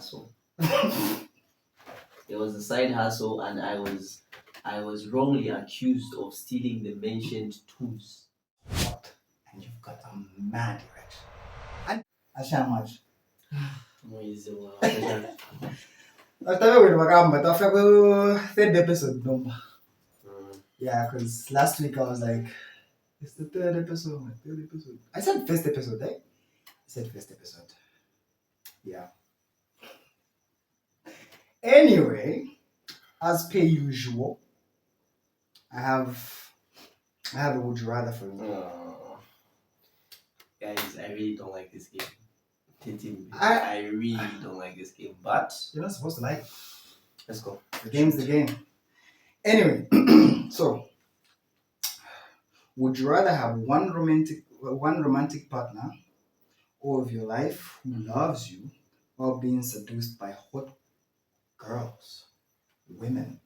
hustle. It was a side hustle, and I was wrongly accused of stealing the mentioned tools. What? And you've got a mad erection. And how much? After we were after third episode number. Yeah, because last week I was like, it's the third episode. I said first episode, eh? I said first episode. Yeah. Anyway, as per usual, I have a would you rather for you. Guys, I really don't like this game. I really don't like this game, but you're not supposed to like it. Let's go. The game's the game. Anyway, so would you rather have one romantic partner all of your life who loves you while being seduced by hot girls, women,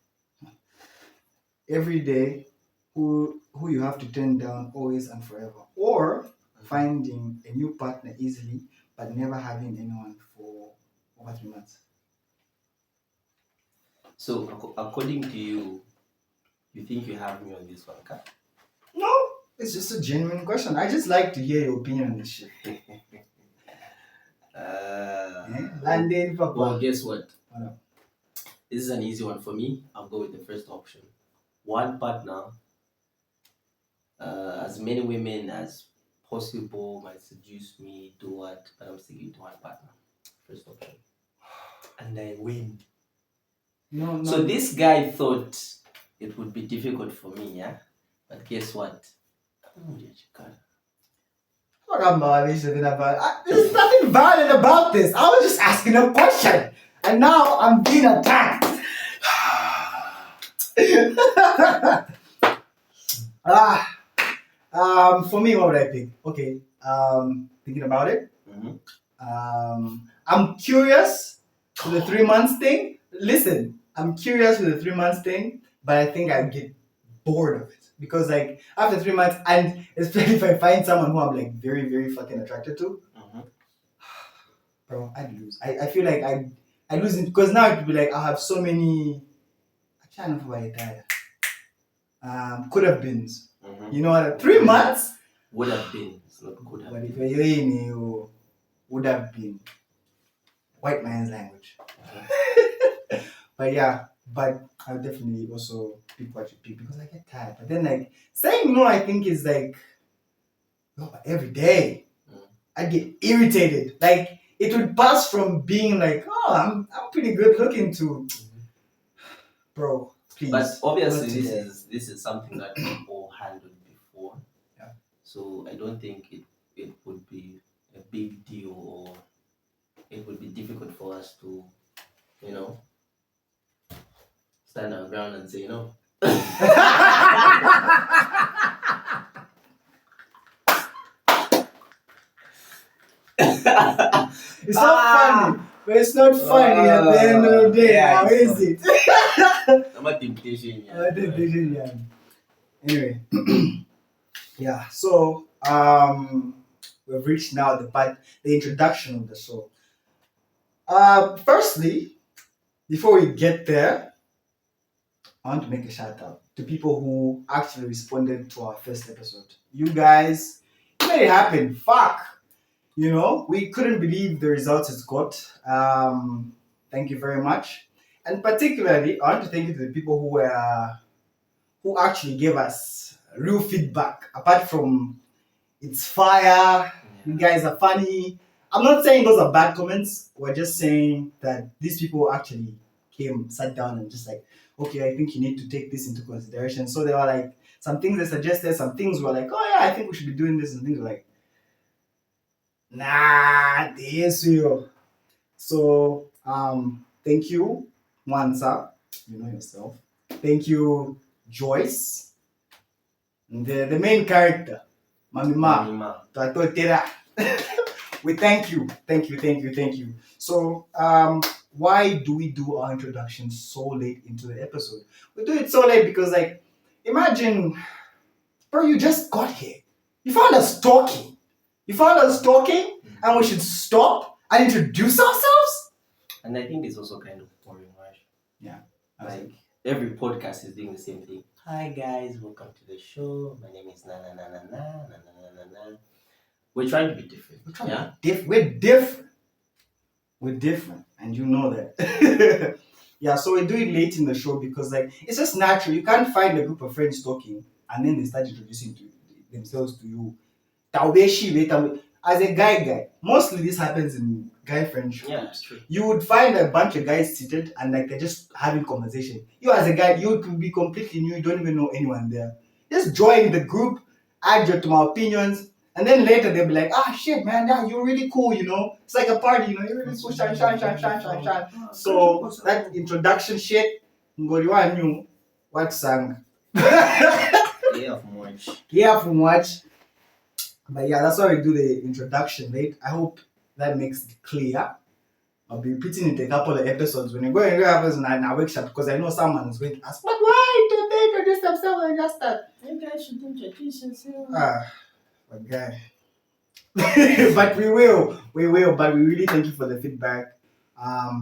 every day, who you have to turn down always and forever, or finding a new partner easily but never having anyone for over 3 months? So, according to you, you think you have me on this one, okay? No, it's just a genuine question. I just like to hear your opinion on this shit. Well, guess what? This is an easy one for me. I'll go with the first option. One partner, as many women as possible might seduce me, do what, but I'm sticking to one partner. First option. And I win. No. So this guy thought it would be difficult for me, yeah? But guess what? There's nothing violent about this. I was just asking a question. And now I'm being attacked. For me, what would I pick? Okay. Thinking about it. Mm-hmm. I'm curious to the 3 months thing. Listen, I'm curious with the 3 months thing, but I think I'd get bored of it. Because like after 3 months, and especially if I find someone who I'm like very, very fucking attracted to, bro, I'd lose. I feel like I lose it because now it would be like I have so many. I can't know why I died. Could have been. You know what? 3 months would have been. It's not could have. But if you're in, you would have been. White man's language. But yeah, I'll definitely also pick what you pick because I get tired. But then like saying no, I think is like but every day. I get irritated. Like it would pass from being like, oh, I'm pretty good looking to bro, please. But obviously this is something that we all handled before. Yeah. So I don't think it would be a big deal or it would be difficult for us to, stand our ground and say no. It's not funny, but it's not funny at the end of the day. Yeah, how is it? I'm a temptation. Anyway, yeah. So we've reached now the introduction of the show. Firstly, before we get there, I want to make a shout out to people who actually responded to our first episode. You guys made it happen. Fuck. We couldn't believe the results it's got. Thank you very much. And particularly, I want to thank you to the people who actually gave us real feedback. Apart from it's fire, you guys are funny. I'm not saying those are bad comments. We're just saying that these people actually sat down and just like, okay, I think you need to take this into consideration. So they were like, some things they suggested, some things were like, oh yeah, I think we should be doing this, and things were like, nah, this will. So, thank you, Mwanza, you know yourself. Thank you, Joyce, the main character, Mamima. We thank you. So, why do we do our introduction so late into the episode? We do it so late because, like, imagine, bro, you just got here. You found us talking, and we should stop and introduce ourselves? And I think it's also kind of boring, right? Yeah. Like every podcast is doing the same thing. Hi guys, welcome to the show. My name is na na na na na na na na na. We're trying to be different. We're different. We're different, and you know that. Yeah, so we do it late in the show because like it's just natural. You can't find a group of friends talking and then they start introducing themselves to you. As a guy, mostly this happens in guy friendships. Yeah, that's true. You would find a bunch of guys seated and like they're just having conversation. You as a guy, you could be completely new. You don't even know anyone there. Just join the group, add your to my opinions, and then later they'll be like, shit, man, yeah, you're really cool, you know. It's like a party, you know. You're really cool, shine. So that introduction shit, ngoriwa new, what sang? Yeah, from much. But yeah, that's why we do the introduction, right? I hope that makes it clear. I'll be repeating it a couple of episodes when you go and episodes in our workshop because I know someone is going to ask, but why don't they introduce themselves and just that? You guys should introduce yourself. But guy. But we will. But we really thank you for the feedback.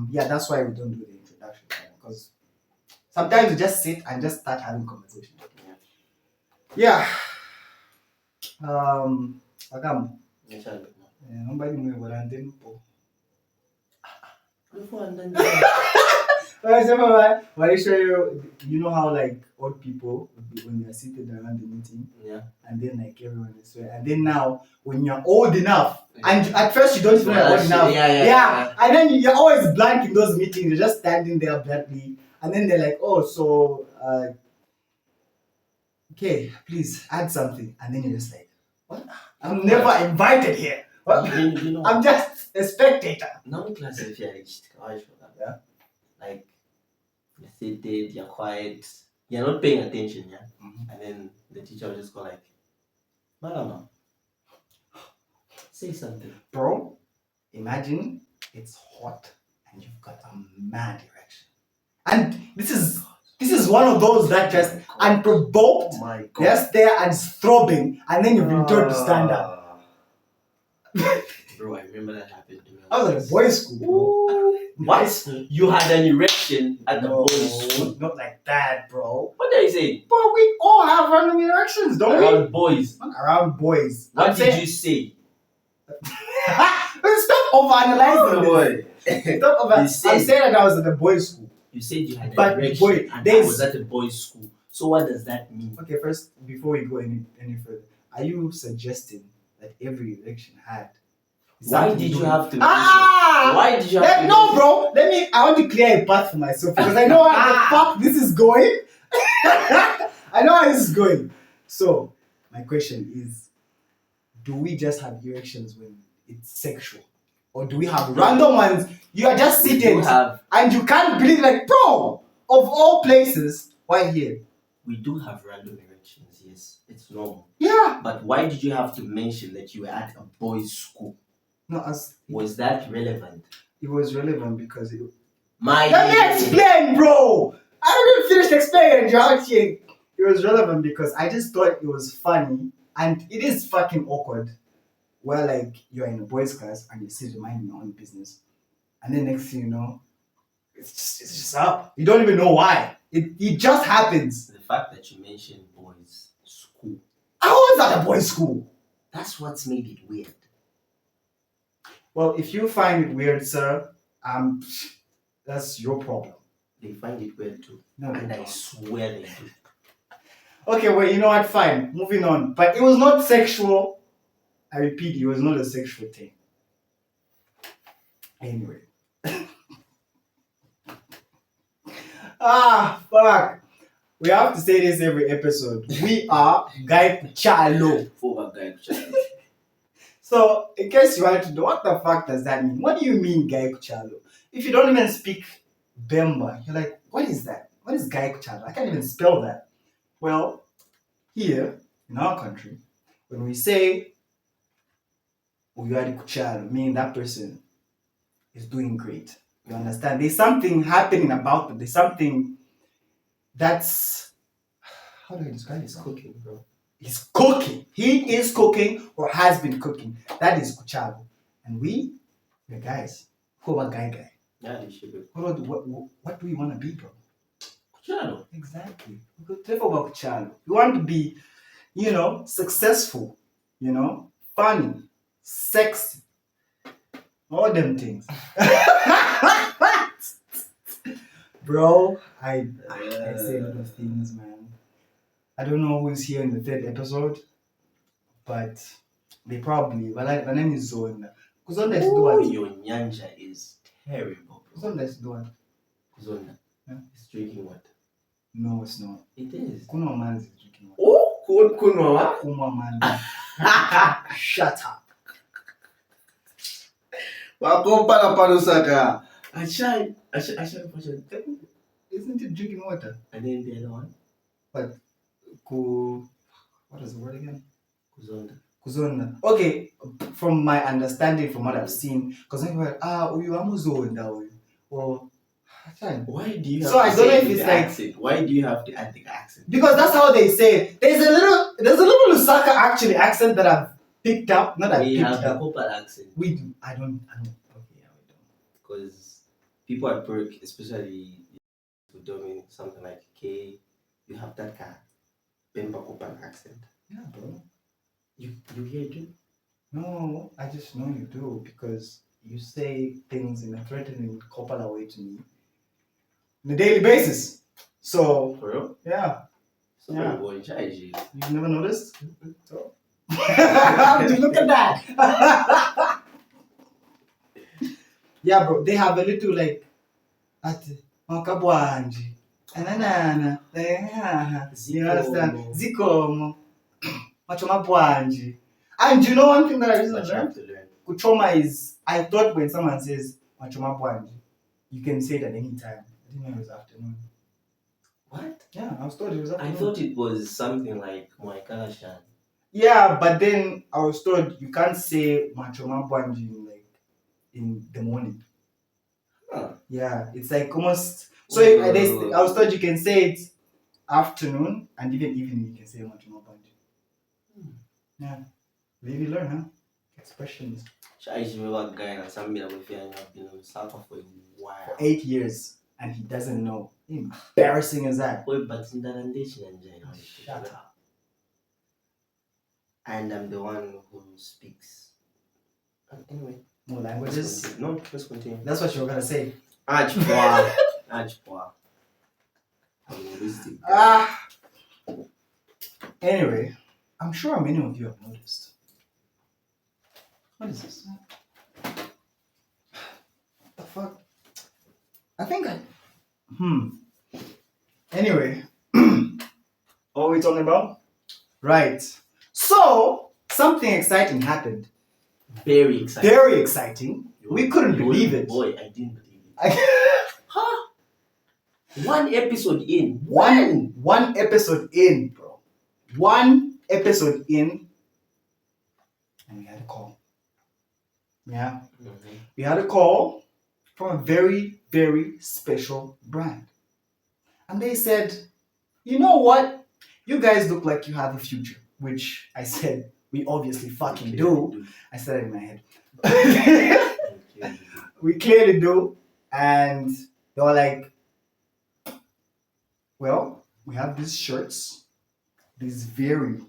Yeah, that's why we don't do the introduction because sometimes we just sit and just start having conversation. Yeah. Agam. Nobody knew what I'm doing. Why you know how like old people when they're seated around the meeting, and then like everyone is swearing, and then now when you're old enough, and at first you don't feel like old enough, and then you're always blank in those meetings. You're just standing there blankly, and then they're like, oh, so okay, please add something, and then you're just like, what? I'm never invited here. You know, I'm just a spectator. Now class is reached. Yeah. Like you're seated, you're quiet, you're not paying attention, yeah. Mm-hmm. And then the teacher will just go like, Malama, say something. Bro, imagine it's hot and you've got a mad erection. And this is one of those that just unprovoked, just there and throbbing, and then you've been told to stand up. Bro, I remember that happened to me. I was at a boys' school, bro. What? You had an erection at the boys' school? Not like that, bro. What did you say? Bro, we all have random erections, don't we? Around boys. Around boys. What did you say? Stop overanalyzing this. I'm saying that I was at a boys' school. You said you had an erection and I was at a boys' school. So what does that mean? Okay, first, before we go any further, are you suggesting that every erection had? Why did you have to? Why did you have to? No, bro. I want to clear a path for myself because I know how the fuck this is going. I know how this is going. So, my question is, do we just have erections when it's sexual? Or do we have random ones? You are just sitting and you can't believe, like, bro, of all places, why here? We do have random erections, yes. It's normal. Yeah. But why did you have to mention that you were at a boys' school? No, was that relevant? It was relevant because Let me explain, bro! I didn't finish explaining, George. It was relevant because I just thought it was funny, and it is fucking awkward. Where like you're in a boys' class and you sit minding your own business, and then next thing you know, it's just up. You don't even know why. It just happens. The fact that you mentioned boys' school. I was at a boys' school. That's what's made it weird. Well, if you find it weird, sir, that's your problem. They find it weird too. No, and I swear they do. Okay, well, you know what? Fine. Moving on. But it was not sexual. I repeat, it was not a sexual thing. Anyway. Fuck. We have to say this every episode. We are KuChalo. KuChalo. So, in case you want to know, what the fuck does that mean? What do you mean KuChalo? If you don't even speak Bemba, you're like, what is that? What is KuChalo? I can't even spell that. Well, here in our country, when we say we are KuChalo, meaning that person is doing great. You understand? There's something happening about them. There's something that's, how do I describe it? He's cooking, bro. He's cooking. He is cooking or has been cooking. That is KuChalo. And we're guys. Who are guy? Yeah, they should be. What do we want to be, bro? KuChalo. Exactly. We could talk about KuChalo. We want to be, successful, funny, sexy, all them things. Bro, I say a lot of things, man. I don't know who's here in the third episode, but they probably. But my name is Zonda. Kuzonda is doing. Your nyanja is terrible. Kuzonda is doing. Kuzonda. Yeah. It's drinking water. No, it's not. It is. Kunwa man's is drinking water. Oh, kunwa. Kunwa man. Shut up. Wakompala panusaka. Ashai. Isn't it drinking water? And then the other one? What? What is the word again? Kuzonda. Kuzonda. Okay, from my understanding, from what I've seen, because I'm like, uyu amuzonda uyu. Or, why do you have so to I don't know if the it's accent? Why do you have to add the accent? because that's how they say it. There's a little Lusaka actually accent that I've picked up. Not that We I've have picked the up. proper accent. We do. I don't. Okay, yeah, we don't. Because people at work, especially who doing something like K, you have that kind of Bemba Kopan accent. Yeah, bro. You hear it? No, I just know you do because you say things in a threatening, Kopala way to me on a daily basis. So, For real? yeah. So Yeah. boy, Chaiji. You've never noticed? So. Look at that. Yeah, bro. They have a little like Makabwanji. Ananana. You understand? Zikomo. Machomabwanji. And you know one thing that I recently But you have learned? to learn. Kuchoma is, I thought when someone says Machomabwanji, you can say it at any time. I didn't know it was afternoon. What? Yeah, I was told it was I afternoon. thought it was something like Moikalashan. Yeah, but then I was told you can't say Machomabwanji in the morning. Huh. Yeah, it's like almost. So I was told you can say it afternoon and even evening you can say Machomabwanji. Yeah, maybe learn, huh? Expressions. Chaiji, remember a guy and somebody that have been in South for a while. For 8 years and he doesn't know. Embarrassing as that. Wait, but in that nation and Shut up. And I'm the one who speaks. Anyway. More languages. No, let's continue. That's what you were gonna say. Ajpwa. Ajpwa. I'm linguistic. Anyway, I'm sure many of you have noticed. What is this? What the fuck? I think Anyway, what are we talking about? Right. So, something exciting happened. Very exciting. Very exciting. We couldn't believe it. Boy, I didn't believe it. Huh? One episode in. One episode in, bro. One episode in, and we had a call. Yeah. Mm-hmm. We had a call from a very, very special brand. And they said, you know what? You guys look like you have a future. Which I said, we obviously fucking do. I said it in my head. We clearly do. And they were like, well, we have these shirts. These very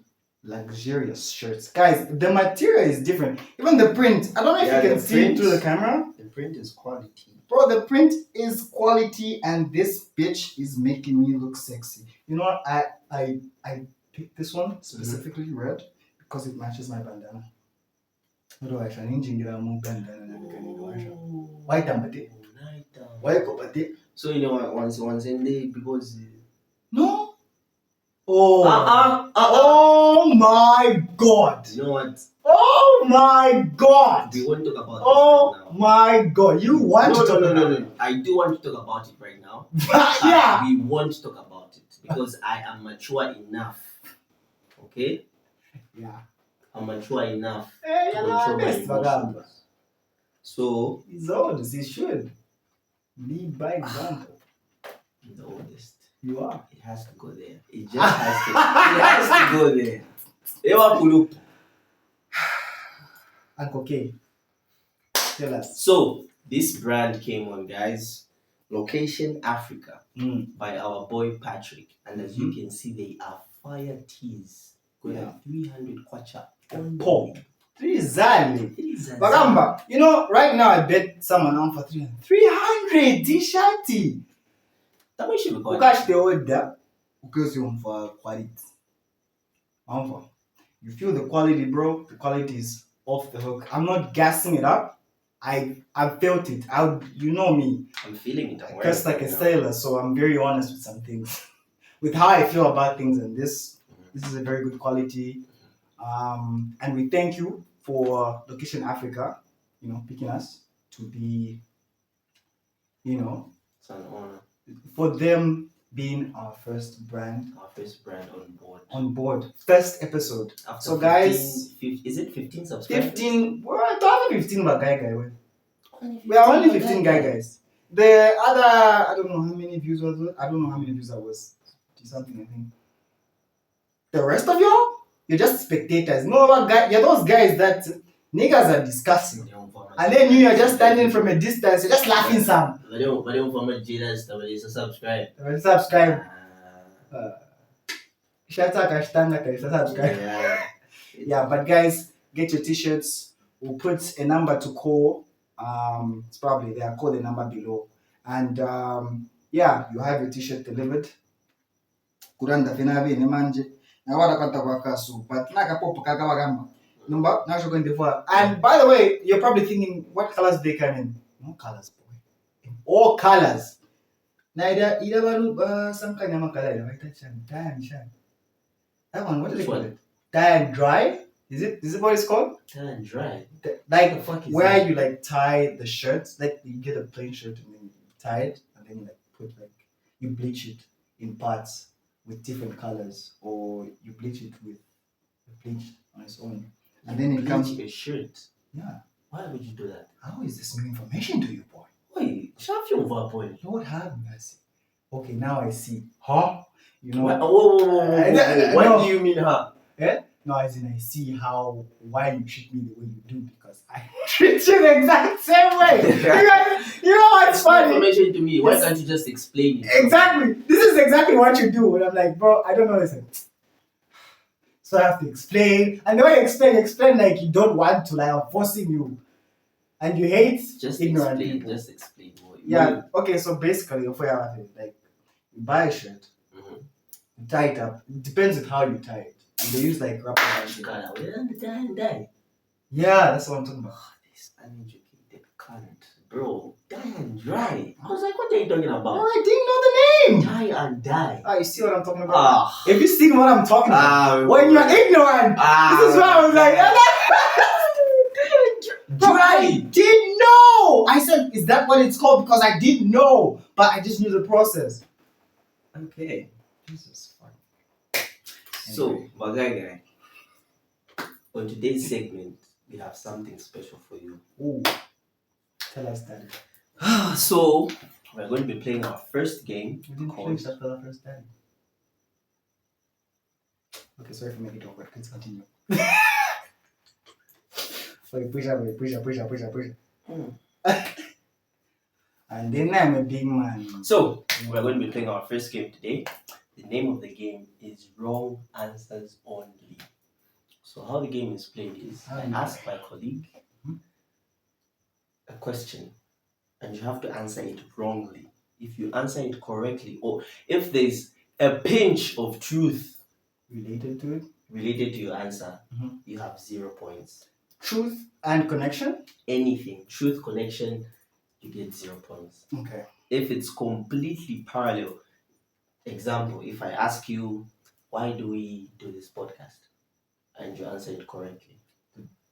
luxurious shirts. Guys, the material is different. Even the print. I don't know if you can see it through the camera. The print is quality. Bro, the print is quality and this bitch is making me look sexy. You know what? I picked this one specifically red because it matches my bandana. Otherwise, I need to get a more bandana. Why tambate? Why kopate? So you know once in day because No. Oh. Oh my god. you know what? Oh my god. We won't talk about Oh this right now. my god. You want to talk about No. I do want to talk about it right now. Yeah. We won't talk about it because I am mature enough. Okay? Yeah. I'm mature enough Hey, to you're control my honest, Vagab. emotions. So He's old. He should. Lead by example. the oldest. You are. It has to go there. It just has to. It has to go there. Ewa Kulu. Uncle K. Tell us. So This brand came on, guys. Location Africa by our boy Patrick. And as you can see, they are fire teas. Got Yeah. 300 kwacha on Pop. 300. 300. Bagamba, you know, right now I bet someone on for 300. 300 t-shirt. That much should be Who called. catch the order? Because you want for quality. You feel the quality, bro. The quality is off the hook. I'm not gassing it up. I felt it. You know me. I'm feeling it. I'm Just like a wearing it sailor, so I'm very honest with some things. With how I feel about things, and this is a very good quality. And we thank you for Location Africa, picking us to be, It's an honor. for them being our first brand Our first brand on board. on board. First episode. After So guys, 15, is it 15 subscribers? 15. We're only 15 but guy. Only We are only 15 15 guys. The other, I don't know how many views was it. I don't know how many views that was. Something, I think. The rest of y'all, you're just spectators. No, what guy? You're those guys that niggas are discussing, and then you're just standing from a distance. You're just laughing some. But don't forget to subscribe. Subscribe. Subscribe. Yeah. Yeah, but guys, get your t-shirts. We'll put a number to call. It's probably there. Call the number below. And yeah, you have your t-shirt delivered. Kuranda finabe ne manje. Na wada kwanta kwa kasu. But naka popo kaka wagamba. Number now going to. And by the way, you're probably thinking, what colors they come in? No colors, boy. In all colors. Na ida baru some kind of color. Dye and shine. That one, what do they call it? Dye and dry? Is it what it's called? Dye and dry. Like the fuck is where that? you like tie the shirts, like you get a plain shirt and then you tie it, and then you like put you bleach it in parts with different colors, or you bleach it with bleach on its own, and then it comes. a shirt. Yeah. Why would you do that? How is this new information to you, boy? Wait, shut your boy. Lord have mercy. Okay, now I see. Huh? You know. Whoa. What do you mean, huh? Yeah? No, as in I see why you treat me the way you do, because I treat you the exact same way. You know what's funny? Information to me. Why can't you just explain it? Exactly. This is exactly what you do. And I'm like, bro, I don't know this. So I have to explain. And the way you explain like you don't want to, like I'm forcing you. And you hate ignorant people. Just explain. Yeah. Okay, so basically, like you buy a shirt, you tie it up. It depends on how you tie it. And they use like rubber bands. Yeah, that's what I'm talking about. This uneducated cunt. Bro, dye and dry. I was like, what are you talking about? Oh, I didn't know the name. Dye and dye. Ah, you see what I'm talking about? If you see what I'm talking about, when you're ignorant, this is why I was like, dry. I didn't know. I said, is that what it's called? Because I didn't know, but I just knew the process. Okay. Jesus fuck. So, guy, on today's segment, we have something special for you. Ooh. Tell us that. So, we're going to be playing our first game. We didn't finish after the first time. Okay, sorry for making it awkward. Let's continue. Okay, push up. And then I'm a big man. So, we're going to be playing our first game today. The name of the game is Wrong Answers Only. So, how the game is played is I ask my colleague a question, and you have to answer it wrongly. If you answer it correctly, or if there's a pinch of truth Related to your answer, you have 0 points. truth and connection? Anything, truth, connection, you get 0 points. Okay. If it's completely parallel, example, if I ask you, why do we do this podcast? And you answer it correctly.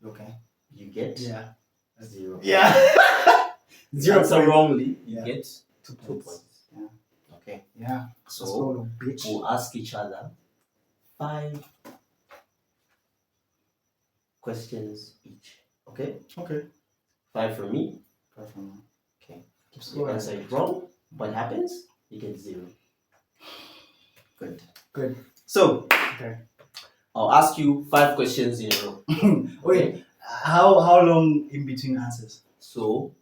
Okay. You get 0. Yeah. 0 answer points. wrongly, you get 2 2 points. Yeah. Okay. Yeah. So bitch. we'll ask each other 5 questions each. Okay? Okay. 5 from me. Okay. Just You answer it wrong. What happens? You get 0. Good. So, Okay. I'll ask you 5 questions in a row. Wait, how long in between answers? So,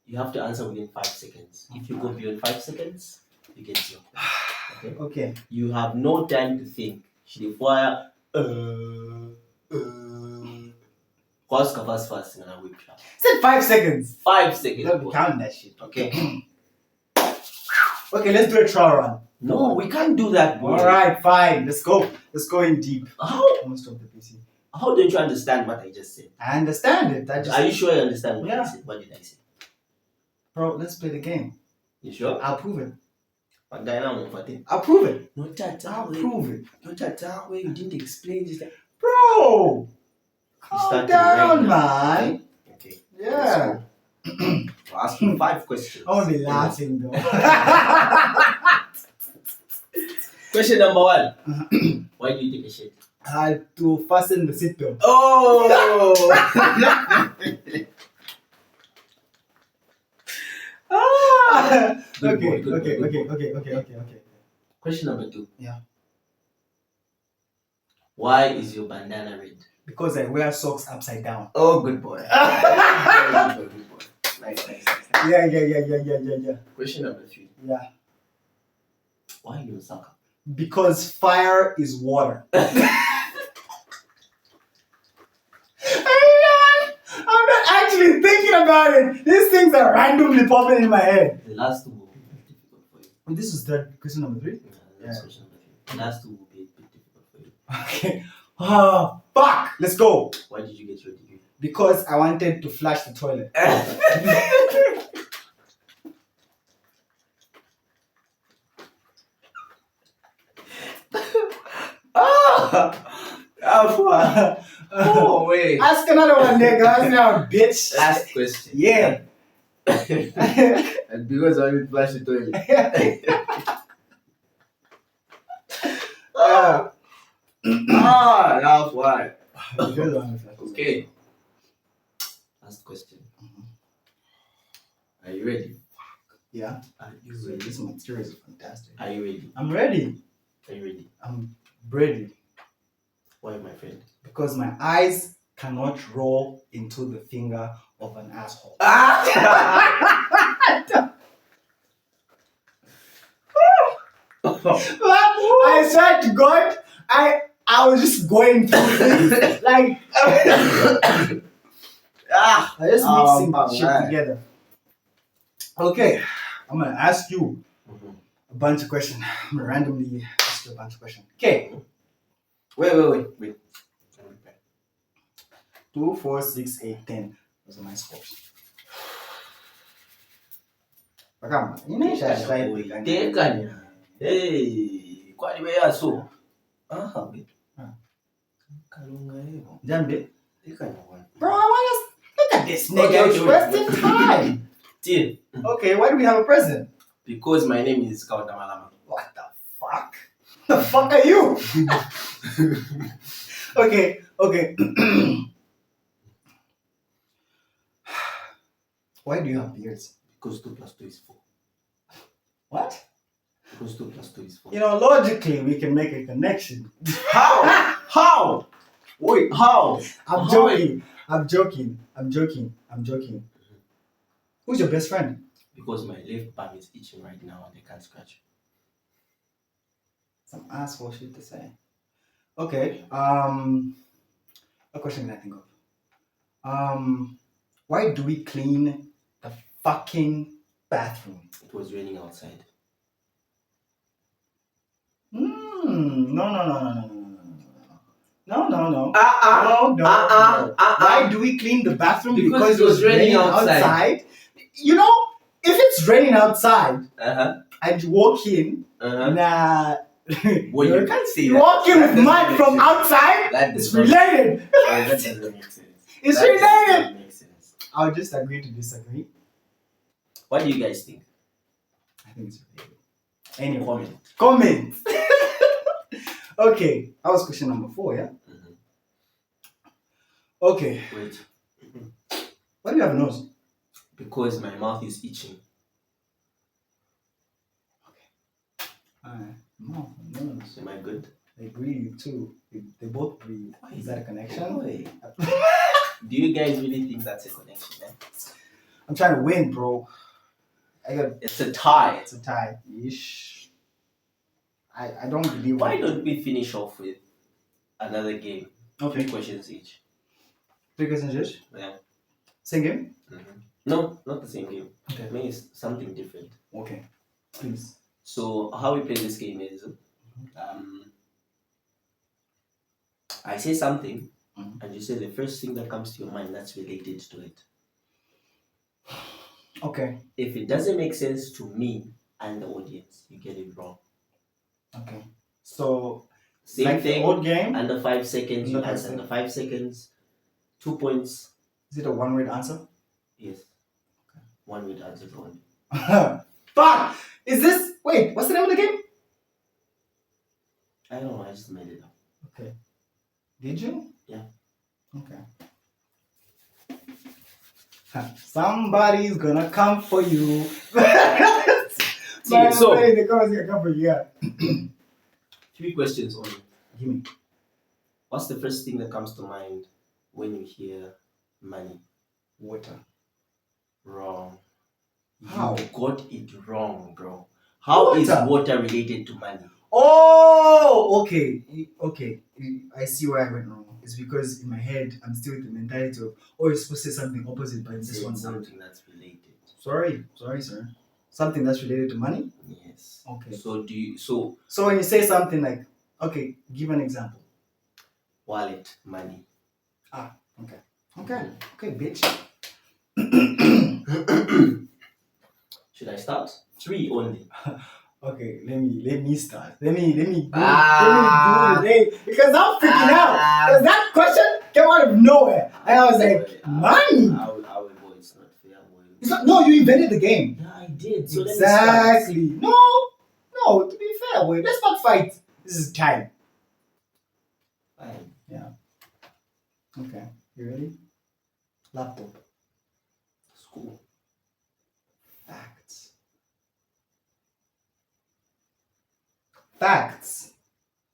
You have to answer within 5 seconds. If you go beyond 5 seconds, you get 0. Okay? Okay. You have no time to think. She fire. Fast, and I whip shot. Said 5 seconds. 5 seconds. Don't be counting that shit. Okay. Okay, let's do a trial run. No, we can't do that, boy. Alright, fine. Let's go. Let's go in deep. How? Almost stop the PC. How don't you understand what I just said? I understand it. Are you sure you understand what I Yeah. said? What did I say? Bro, let's play the game. You sure? I'll prove it. What guy now, Mufati? I'll prove it. No chat. I'll prove it. No chat. Where you didn't explain this. Bro! Calm started down, right man. Okay. Yeah. I'll ask you 5 questions. I'll be laughing though. Question number 1. Why do you take a shit? To fasten the seatbelt. Oh! Good boy, good boy, good boy. Okay. Question number 2. Yeah. Why is your bandana red? Because I wear socks upside down. Oh, good boy. Good boy. Nice. Yeah. Question number 3. Yeah. Why are you a sucker? Because fire is water. I'm not actually thinking about it. These things are randomly popping in my head. The last 2 will be a bit difficult for you. And this is the question number 3. That's question number 3. The last 2 will be a bit difficult for you. Okay. Oh, fuck. Let's go. Why did you get your degree? Because I wanted to flush the toilet. Oh, wait. Ask another one, nigga. Ask now, bitch. Last question. Yeah. And because I will flush the toilet. That's why. Okay. Last question. Are you ready? Yeah. Are you ready? This material is fantastic. Are you ready? I'm ready. Are you ready? I'm ready. Why, my friend? Because my eyes cannot roll into the finger of an asshole. I swear to God, I was just going through this. Like, I just mixing shit together. Okay, I'm gonna ask you a bunch of questions. I'm gonna randomly ask you a bunch of questions. Okay. Wait. 2, 4, 6, 8, 10. Those are my scores. Come on. Hey, kwani wewe aso? Wait. Kalunga hiyo. Jambe. Tekanya bwana. Bro, I want to look at this nigga. It's wasting time. Deal. Okay, why do we have a president? Because my name is Kaunda Malama. What the fuck? The fuck are you? Okay. Why do you have beards? Because 2 plus 2 is 4. What? Because 2 plus 2 is 4. You know, logically, we can make a connection. How? Wait, how? I'm joking. Who's your best friend? Because my left palm is itching right now and I can't scratch. Some asshole shit to say. Okay. A question that I think of. Why do we clean the fucking bathroom? It was raining outside. No. No. Why do we clean the bathroom? Because it was raining outside. You know, if it's raining outside, Uh-huh. and you walk in, Uh-huh. Well, you can't say you that. walk in with That mud doesn't from make sense. outside, That it's does not- related. That doesn't make sense. It's That does related. not make sense. I'll just agree to disagree. What do you guys think? I think it's related. Anyway, Comment. Okay, that was question number 4, yeah? Mhm. Okay, Wait. why do you have a nose? Because my mouth is itching. Mouth and nose. Am I good? They breathe too. They both breathe. Is that a connection? Wait. Do you guys really think that's a connection? Eh? I'm trying to win, bro. It's a tie. It's a tie. Ish. I don't believe. Why don't we finish off with another game? Okay. 3 questions each. 3 questions each? Yeah. Same game? No, not the same game. Okay. Maybe it's something different. Okay. Please. So how we play this game is, I say something, and you say the first thing that comes to your mind that's related to it. Okay. If it doesn't make sense to me and the audience, you get it wrong. Okay. So same like thing. The old game. Under 5 seconds, you Under 5 answer under 5 seconds. 2 points. Is it a one-word answer? Yes. Okay. 1 word answer only. Fuck! Is this? Wait, what's the name of the game? I don't know. I just made it up. Okay. Did you? Yeah. Okay. Somebody's gonna come for you. So the comments gonna come for you. Yeah. 3 questions only. Give me. What's the first thing that comes to mind when you hear money? Water. Wrong. How? You got it wrong, bro. How is Water. water related to money? Oh, okay. Okay. I see where I went wrong. It's because in my head I'm still with the mentality of, oh, you're supposed to say something opposite, but in this Say one something that's related. Sorry, sir. Something that's related to money? Yes. Okay. So when you say something like, okay, give an example. Wallet, money. Okay, bitch. Should I start? 3 only. Okay, let me start. Let me do the day because I'm freaking out. Because that question came out of nowhere, and I was like, money. I will go. It's not fair. It's not. No, you invented the game. Yeah, I did. So Exactly. No. To be fair, wait. Let's not fight. This is time. Fine. Yeah. Okay. You ready? Laptop. School.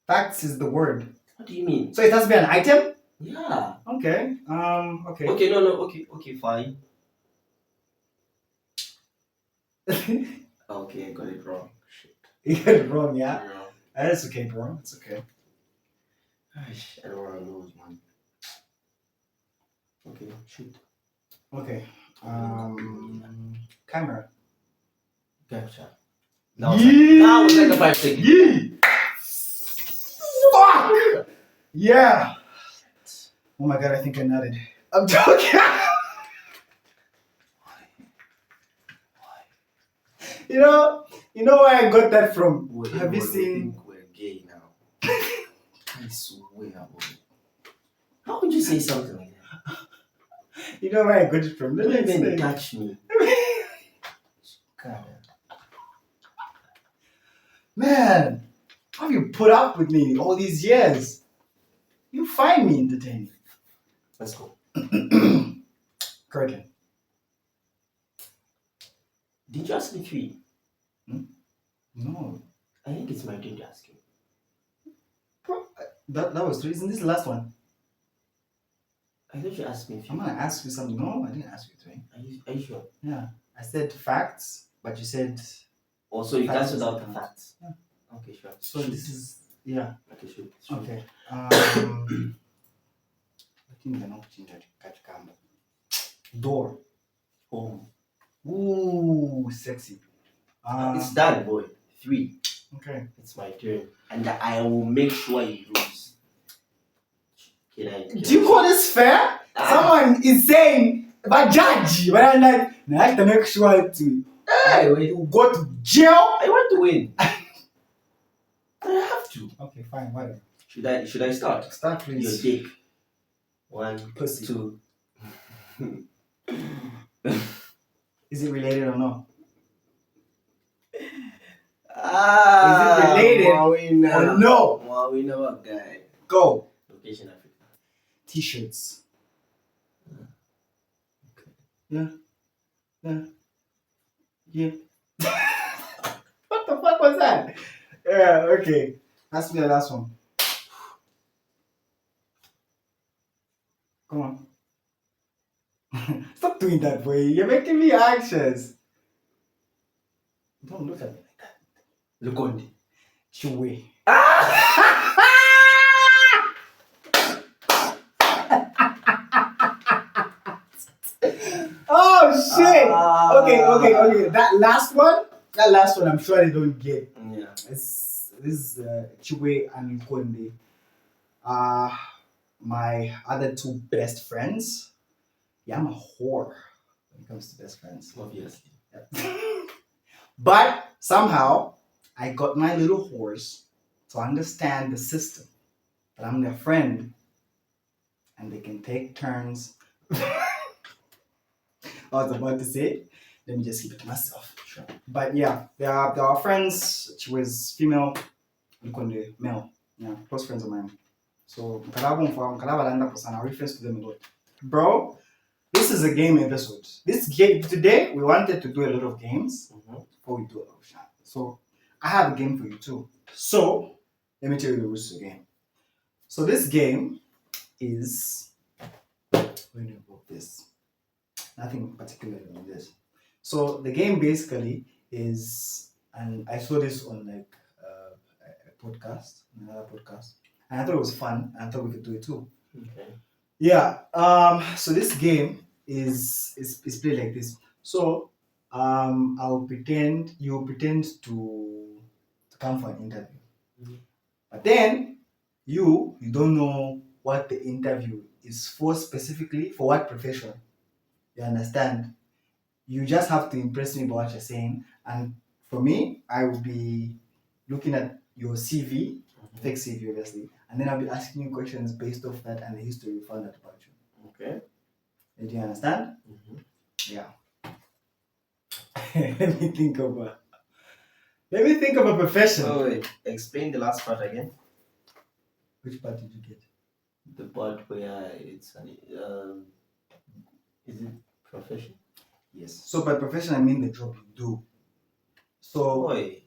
Facts is the word. What do you mean? So it has to be an item? Yeah. Okay. Okay. Okay, no. Okay, fine. Okay, I got it wrong. Shit. You got it wrong, yeah? Yeah. That's okay, bro. It's okay. I don't want to lose, man. Okay, shoot. Okay. Camera. Gotcha. That was like a 5 second. Fuck! Yeah. Oh my god, I think I nutted. I'm joking. You know where I got that from? Have you seen? Think we're gay now. I swear, boy. How could you say something like that? You know where I got it from? Let me Don't even explain. touch me. God. Man, how have you put up with me all these years? You find me entertaining. Let's go. Curtain. Did you ask me 3? No. I think it's my turn to ask you. Bro, that was 3. Isn't this the last one? I thought you asked me 3. I'm gonna ask you something. No, I didn't ask you 3. Are you sure? Yeah. I said facts, but you said... Also, you Facts cancelled is out the different. facts. Yeah. Okay, sure. So this is... Yeah. Okay, sure. Okay. Door. Home. Ooh, sexy. It's done, boy. 3. Okay. It's my turn. And I will make sure you lose. Do you call this fair? Someone is saying, but judge, but I'm like, I have to make sure to you go to jail. I want to win. I have to. Okay, fine, whatever. Should I start? Start, please. Your dick. 1, Pussy. 2. Is it related or not? Is it related or no? Mawina wa guy. Go. Location Africa. T-shirts. Yeah. What the fuck was that? Yeah, okay. Ask me the last one. Come on. Stop doing that, boy. You're making me anxious. Don't look at me like that. Look on me. Chewy. Oh shit! Okay. That last one, I'm sure they don't get. Yeah. This is Chiwe and Konde. My other two best friends. Yeah, I'm a whore when it comes to best friends. Obviously. But somehow, I got my little horse to understand the system. That I'm their friend, and they can take turns. I was about to say it. Let me just keep it to myself. Sure. But yeah, there are friends. She was female, Lukonde, male. Yeah, close friends of mine. So I reference to them a lot. Bro, this is a game episode. This game today we wanted to do a lot of games before we do a lot of shit. So I have a game for you too. So let me tell you the rules of the game. So this game is when you book this. Nothing particular on this. So the game basically is, and I saw this on like a podcast, another podcast, and I thought it was fun, and I thought we could do it too. Okay. Yeah. So this game is played like this. So I'll pretend you pretend to come for an interview, but then you don't know what the interview is for specifically, for what profession. You understand? You just have to impress me by what you're saying. And for me, I will be looking at your CV, fake CV obviously, and then I'll be asking you questions based off that and the history you found out about you. Okay. Do you understand? Yeah. Let me think of a profession. Oh, wait. Explain the last part again. Which part did you get? The part where it's an is it profession? Yes. So by profession I mean the job you do. So Boy.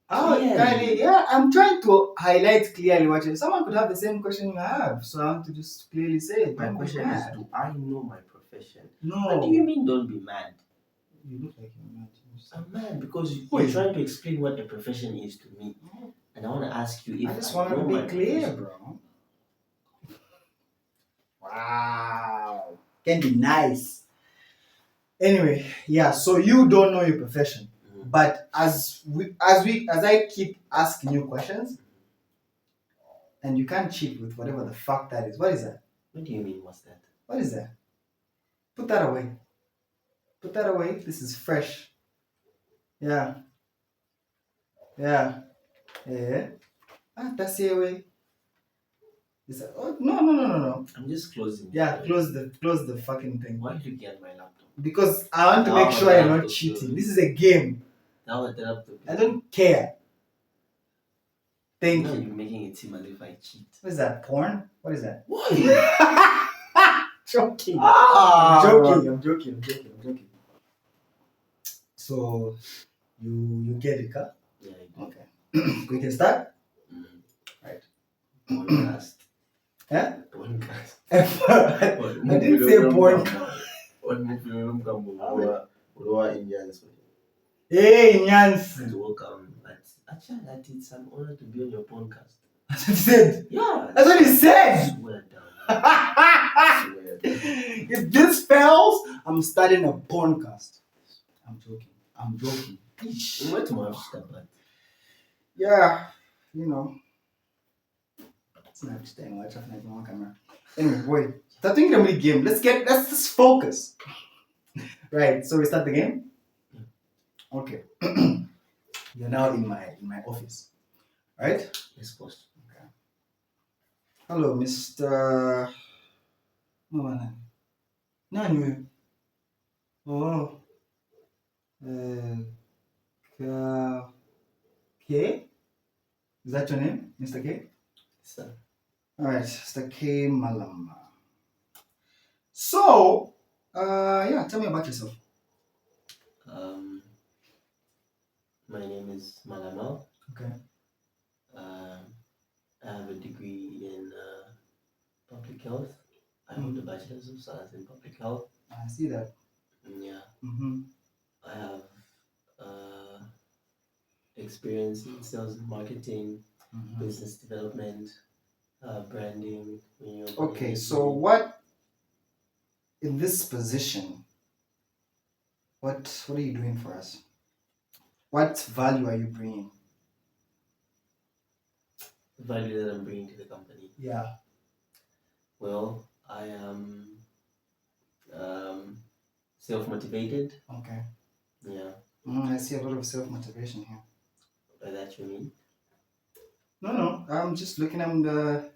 yeah, I'm trying to highlight clearly what you. Someone could have the same question you have, so I want to just clearly say it. My question is, do I know my profession? No. What do you mean don't be mad? You look like you're mad. I'm mad because you're trying to explain what a profession is to me. And I want to ask you if I just want to be clear, bro. Wow. Can be nice. Anyway, yeah, so you don't know your profession. But as I keep asking you questions, and you can't cheat with whatever the fuck that is. What is that? What do you mean, what's that? What is that? Put that away. Put that away. This is fresh. Yeah. That's the away. Oh, no. I'm just closing. Yeah, close the fucking thing. Why are you looking at my laptop? Because I want to make sure you're not cheating. This is a game. Now the laptop. I don't care. Thank you. You're making it seem as if I cheat. What is that? Porn? What is that? Why? Joking. Ah, I'm joking. So you get it, huh? Yeah, I do. Okay. We can start? Right. Podcast. Yeah? Podcast. I didn't say porn. What Indians? Hey, Nyans. Welcome. Actually, it's an honor to be on your podcast. That's what he said. Yeah. That's what he said. Swear down. Swear down. If this fails, I'm starting a podcast. I'm joking. What my but Yeah, you know. It's not staying watch off like one camera. Anyway, wait. Starting the game. Let's just focus. Right, so we start the game? Okay. You're now in my office. Right? yes, boss. Okay. Hello, Mr. Nanu. Oh. K? Is that your name, Mr. K? Sir. Alright, Mr. K Malama. So, yeah, tell me about yourself. My name is Malama. Okay. I have a degree in public health. I hold a bachelor's of science in public health. I see that. Yeah, Mm-hmm. I have experience in sales and marketing, Mm-hmm. business development, branding, Okay, so what in this position, what are you doing for us? What value are you bringing? value that I'm bringing to the company. Yeah. Well, I am self-motivated. Okay. Yeah, I see a lot of self-motivation here. by that you mean? No. I'm just looking at the.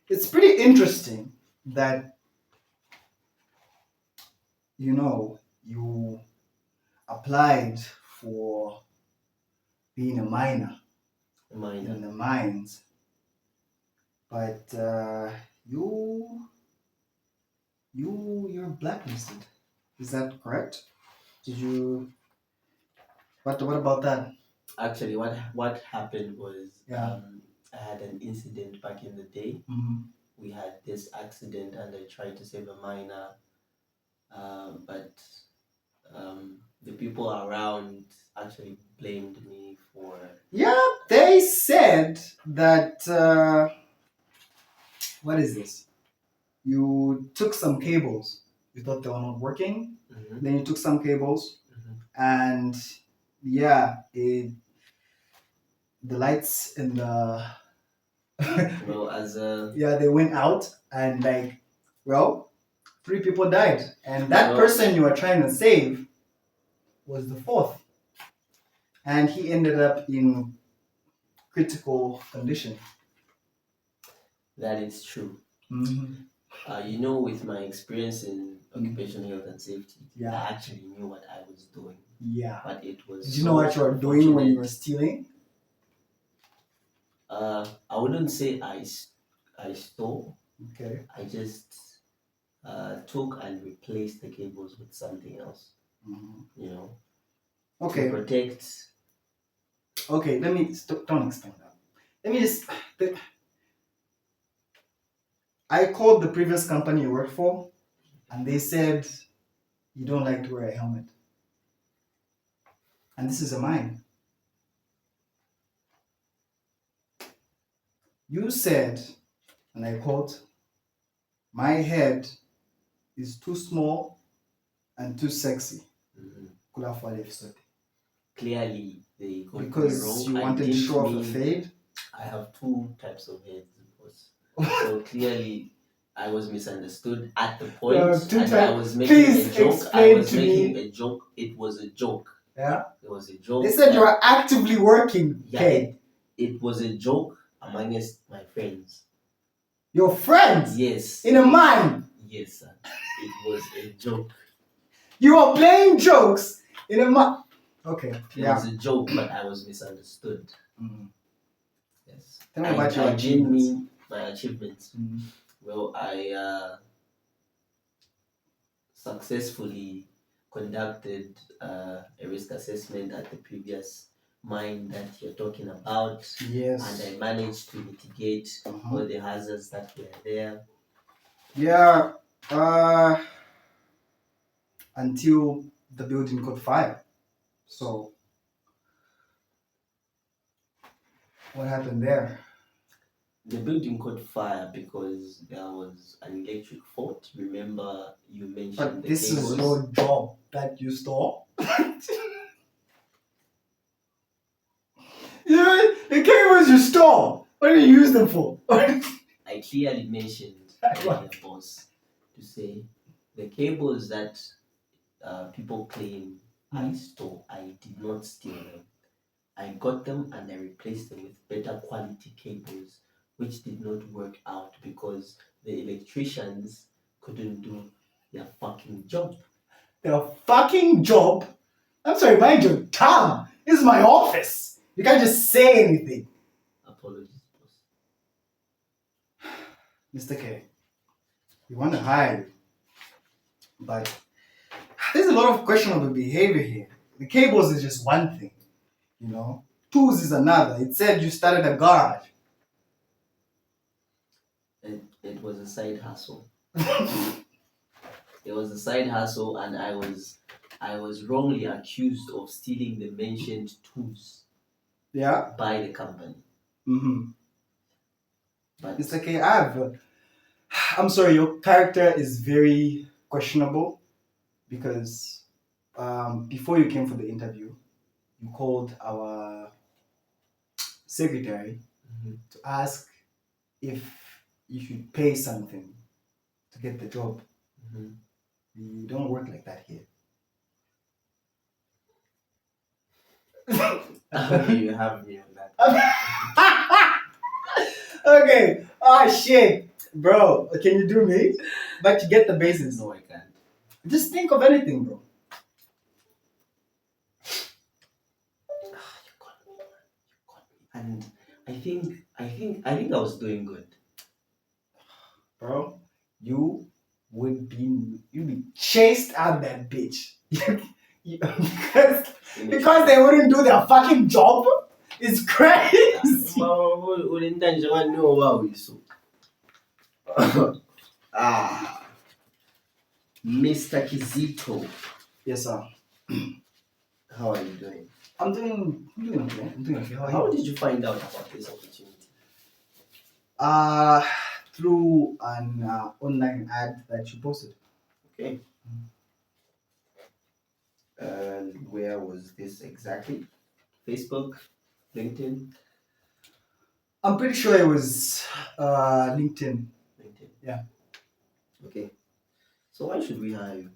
It's pretty interesting that you applied for being a minor A minor. in the mines, but you're blacklisted. Is that correct? Did you? What about that? Actually, what happened was Yeah. I had an incident back in the day. Mm-hmm. We had this accident, and I tried to save a minor, but the people around actually blamed me for. Yeah, they said that. What is this? You took some cables. You thought they were not working. Mhm, Then you took some cables, mhm. and yeah, the lights in the Well, as a yeah, they went out, and well, 3 people died, and that Well- person you were trying to save was the fourth, and he ended up in critical condition. that is true. Mm-hmm. With my experience in occupational health and safety, Yeah. I actually knew what I was doing, Yeah. but it was. Did you know what you were doing when you were stealing? I wouldn't say I stole. Okay. I just took and replaced the cables with something else. Mm-hmm. You know, Okay. to protect. Okay. Let me don't explain that. Let me just. I called the previous company you worked for, and they said you don't like to wear a helmet. And this is a mine. You said, and I quote, my head is too small and too sexy. Mhm. Clearly, they got me Because wrong. you I wanted to didn't show off a mean- fade. I have two types of heads, so clearly I was misunderstood at the point, and I was making Please a joke. I explain was to making me. a joke. It was a joke. Yeah. It was a joke. They said you that- were actively working. Yeah, Okay. it was a joke amongst my friends. Your friends Yes. in a mine. Yes, sir. It was a joke. You were playing jokes in a mine. Okay. It was a joke, but I was misunderstood. Mm-hmm. Yes. Tell me about your I didn't achievements. mean my achievements. Mm-hmm. Well, I successfully conducted a risk assessment at the previous mine that you're talking about, Yes. and I managed to mitigate all the hazards that were there. Yeah. Until the building caught fire. So, what happened there? The building caught fire because there was an electric fault. Remember, you mentioned But the this cables. is your job that you stole. Yeah, the cables you stole. What do you use them for? I clearly mentioned earlier, boss, to say the cables that people claim I stole, I did not steal them. I got them and I replaced them with better quality cables, which did not work out because the electricians couldn't do their fucking job. Their fucking job? I'm sorry, mind your tongue. This is my office. You can't just say anything. Apologies, boss. Mr. K, we want to hire you, but there's a lot of questionable behavior here. The cables is just one thing, Tools is another. It said you started a garage. It was a side hustle. It was a side hustle, and I was wrongly accused of stealing the mentioned tools Yeah. by the company. Mm-hmm. But It's okay. I'm sorry. Your character is very questionable because before you came for the interview, you called our secretary Mhm. to ask if you should pay something to get the job. Mhm. You don't work like that here. Okay, you have me on that. Okay. Ah, shit. Bro, can you do me? But you get the basis. No, I can't. Just think of anything, bro. You got me, man. You got me. And I think I was doing good. Bro, you'd be chased out that bitch. because they wouldn't do their fucking job. It's crazy. Ah, Mr. Kizito, Yes, sir. how are you doing? I'm doing okay. How are How you? did you find out about this opportunity? Through an online ad that you posted. Okay. And where was this exactly? Facebook, LinkedIn, I'm pretty sure it was LinkedIn. LinkedIn. Yeah. Okay. So why should we hire you?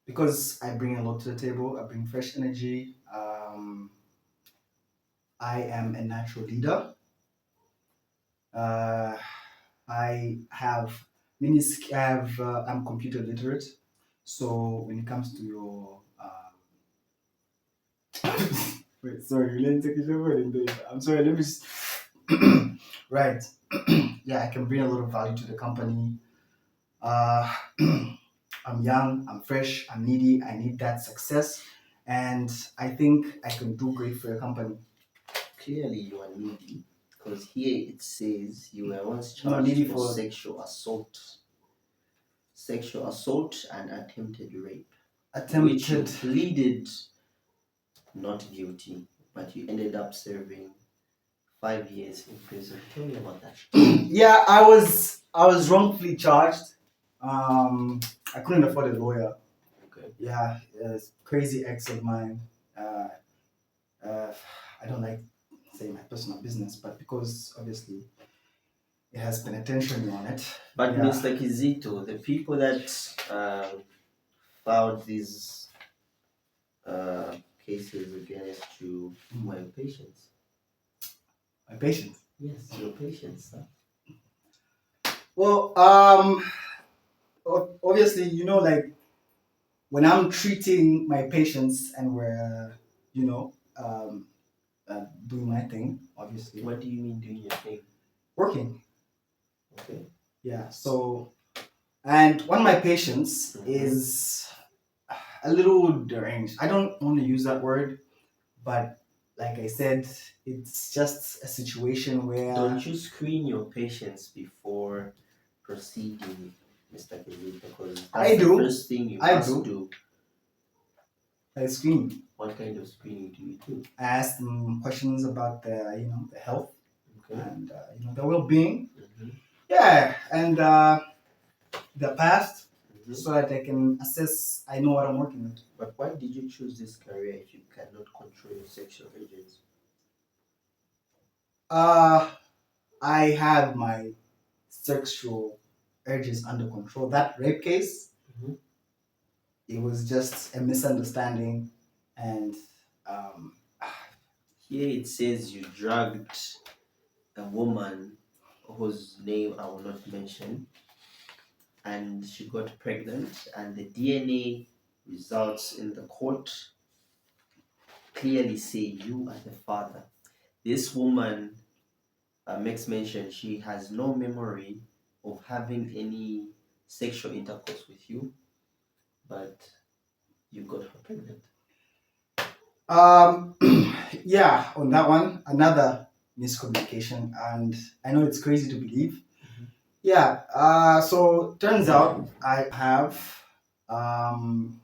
Because I bring a lot to the table. I bring fresh energy. I am a natural leader. I have I'm computer literate. So when it comes to your wait, sorry, let me take it over in English. I'm sorry, let me just right. Yeah, I can bring a lot of value to the company. Uh, I'm young, I'm fresh, I'm needy, I need that success, and I think I can do great for your company. Clearly, you are needy, because here it says you were once No, charged needy for for sexual assault and attempted rape, which you attempted. pleaded not guilty, but you ended up serving 5 years in prison. Tell me about that. Yeah, I was wrongfully charged. I couldn't afford a lawyer. Okay. Yeah, a crazy ex of mine. I don't like saying my personal business, but because obviously it has been attention on it. But Yeah. Mr. Kizito, the people that filed these cases against you were your patients. My patience. Yes, your patients. Huh? Well, obviously, like when I'm treating my patients and we're, doing my thing, obviously. What do you mean doing your thing? Working. Okay. Yeah. So, and one of my patients is a little deranged. I don't want to use that word, but like I said, it's just a situation where. Don't you screen your patients before proceeding, Mr. Kizito? Because that's I the do. first thing you I must do. do. I screen. What kind of screening do you do? I ask them questions about the health Okay. and their well-being. Mm-hmm. Yeah, and the past, Mm-hmm. so that I can assess. I know what I'm working with. But why did you choose this career if you cannot control your sexual urges? I have my sexual urges under control. That rape case, it was just a misunderstanding, and um, Here it says you drugged a woman whose name I will not mention, and she got pregnant, and the DNA results in the court clearly say you are the father. This woman makes mention she has no memory of having any sexual intercourse with you, but you got her pregnant. yeah, on that one, another miscommunication, and I know it's crazy to believe. Yeah. So turns out um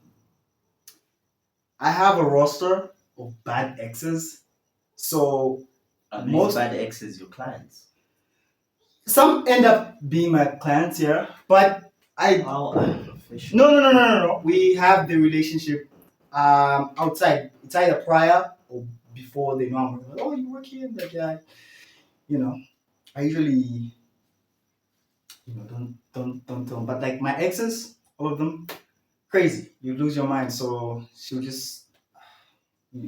I have a roster of bad exes. So Are these most bad exes your clients? some end up being my clients, yeah. But I How unprofessional. no. We have the relationship outside. It's either prior or before they know I'm working. Like, oh, you work here? Like, yeah. You know, I usually don't tell them. But like my exes, all of them, crazy. You lose your mind. So she'll just can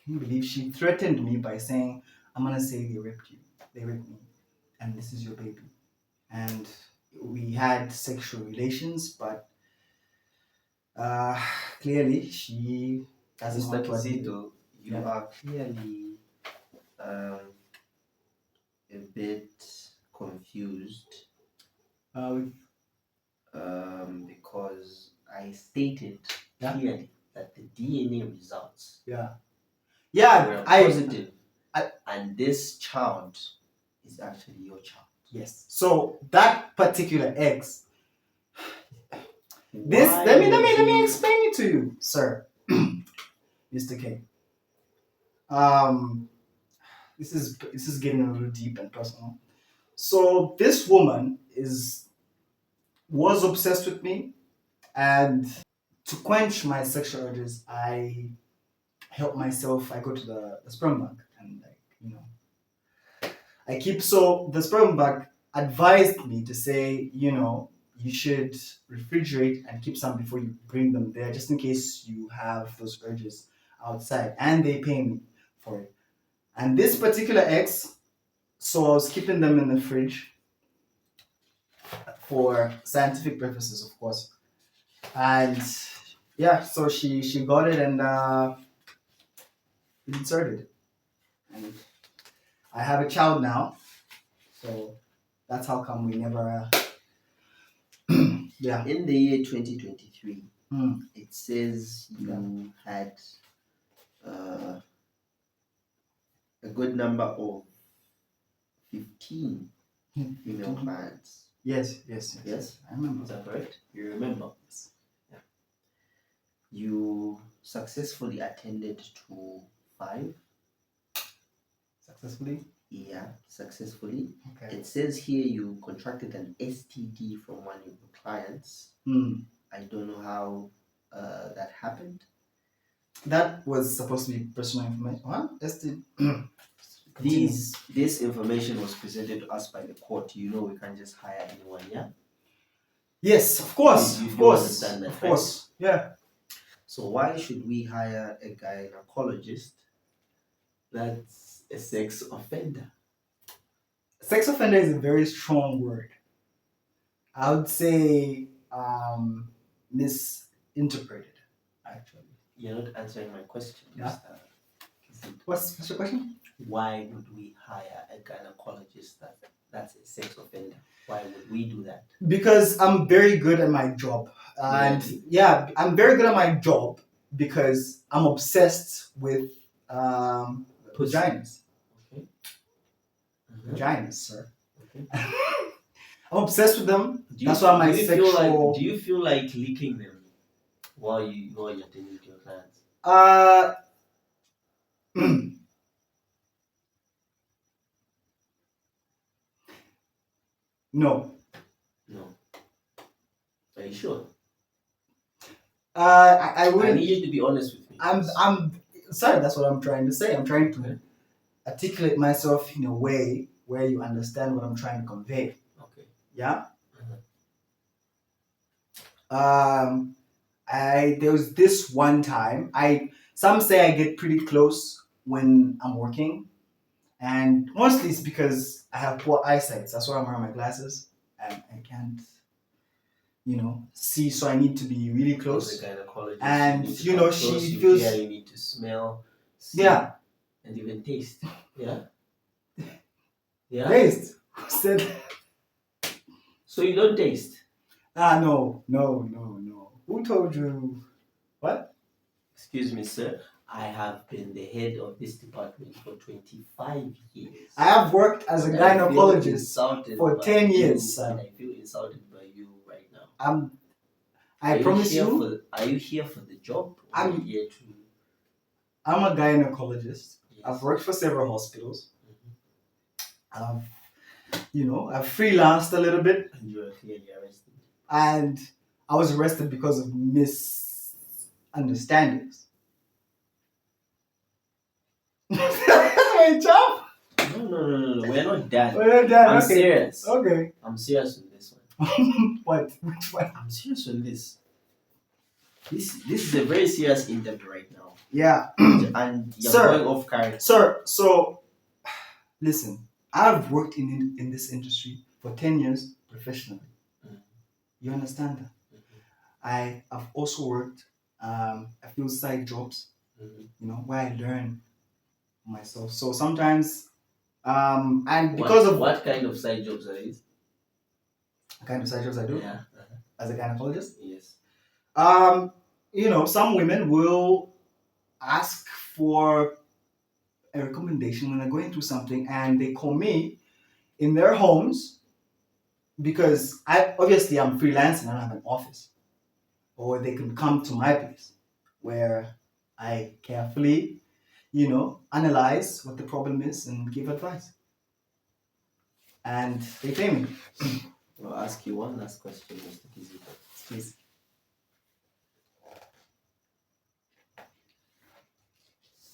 you believe she threatened me by saying, I'm gonna say they raped you. They raped me. And this is your baby. And we had sexual relations, but uh, clearly she doesn't Mr. want to admit it. Kizito, you Yeah. are clearly a bit confused Uh, because I stated Yeah. clearly that the DNA results yeah. were Yeah, positive, I- and this child is actually your child. yes. So that particular ex, this Why let me would you- explain it to you, sir. Mr. K. This is getting a little deep and personal. So this woman was obsessed with me, and to quench my sexual urges, I help myself. I go to the sperm bank and I keep so the sperm bank advised me to say, you should refrigerate and keep some before you bring them there, just in case you have those urges outside, and they pay me for it. And this particular ex, so I was keeping them in the fridge for scientific purposes, of course. And yeah, so she got it and inserted. And I have a child now, so that's how come we never. Yeah. In the year 2023, Hmm. it says you had a good number of 15 female clients. Yes. Yes? I remember. Is that correct? You remember? Yes. Yeah. You successfully attended to 5. Successfully. Yeah, successfully. Okay. It says here you contracted an STD from one of your clients. I don't know how that happened. That was supposed to be personal information. What? This information was presented to us by the court. You know we can't just hire anyone, yeah? Yes, of course. You Of do course. understand that, Of right? course. Yeah. So why should we hire a gynecologist that's a sex offender? Sex offender is a very strong word. I would say misinterpreted, actually. You're not answering my question, Yeah. Mr. Kizito. What's your question? Why would we hire a gynecologist that's a sex offender? Why would we do that? Because I'm very good at my job. And Really? yeah, I'm very good at my job because I'm obsessed with Pussy. vaginas. Okay. Vaginas, sir. Okay. I'm obsessed with them. Do That's why my do you sexual. do you feel like licking them while you're attending to your clients? No. No. Are you sure? I I wouldn't. need you to be honest with me. I'm sorry. That's what I'm trying to say. I'm trying to articulate myself in a way where you understand what I'm trying to convey. Okay. Yeah. There was this one time. Some say I get pretty close when I'm working, and mostly it's because I have poor eyesight. That's why I'm wearing my glasses, and I can't, see. So I need to be really close. As a gynecologist, And, need to she come close, feels- you need to smell, see, Yeah. and even taste. Yeah. Yeah. Taste. Who said? So you don't taste. No. Who told you? What? Excuse me, sir. I have been the head of this department for 25 years. I have worked as a And I feel gynecologist insulted for by 10 you, years, and sir. I feel insulted by you right now. I promise you, Are you here for the job? Or I'm- are you here to? I'm a gynecologist. Yes. I've worked for several hospitals. Mhm. I've freelanced a little bit, And you are clearly arrested. and I was arrested because of misunderstandings. My job? No. We're not done. We're done. I'm Okay. serious. Okay. I'm serious on this one. What? Which one? I'm serious on this. This is a very serious interview right now. Yeah. And you're Sir. going off character. Sir, so listen, I've worked in this industry for 10 years professionally. Mm. You understand that? Mhm. I've also worked a few side jobs, Mhm. where I learn myself. So sometimes, and because of what kind of side jobs are these? the kind of side jobs I do Yeah. as a gynecologist, Yes. some women will ask for a recommendation when they're going through something, and they call me in their homes because I'm freelancing. I don't have an office, or they can come to my place where I carefully, analyze what the problem is and give advice. And they pay me. I'll ask you one last question, Mr. Kizito. Please.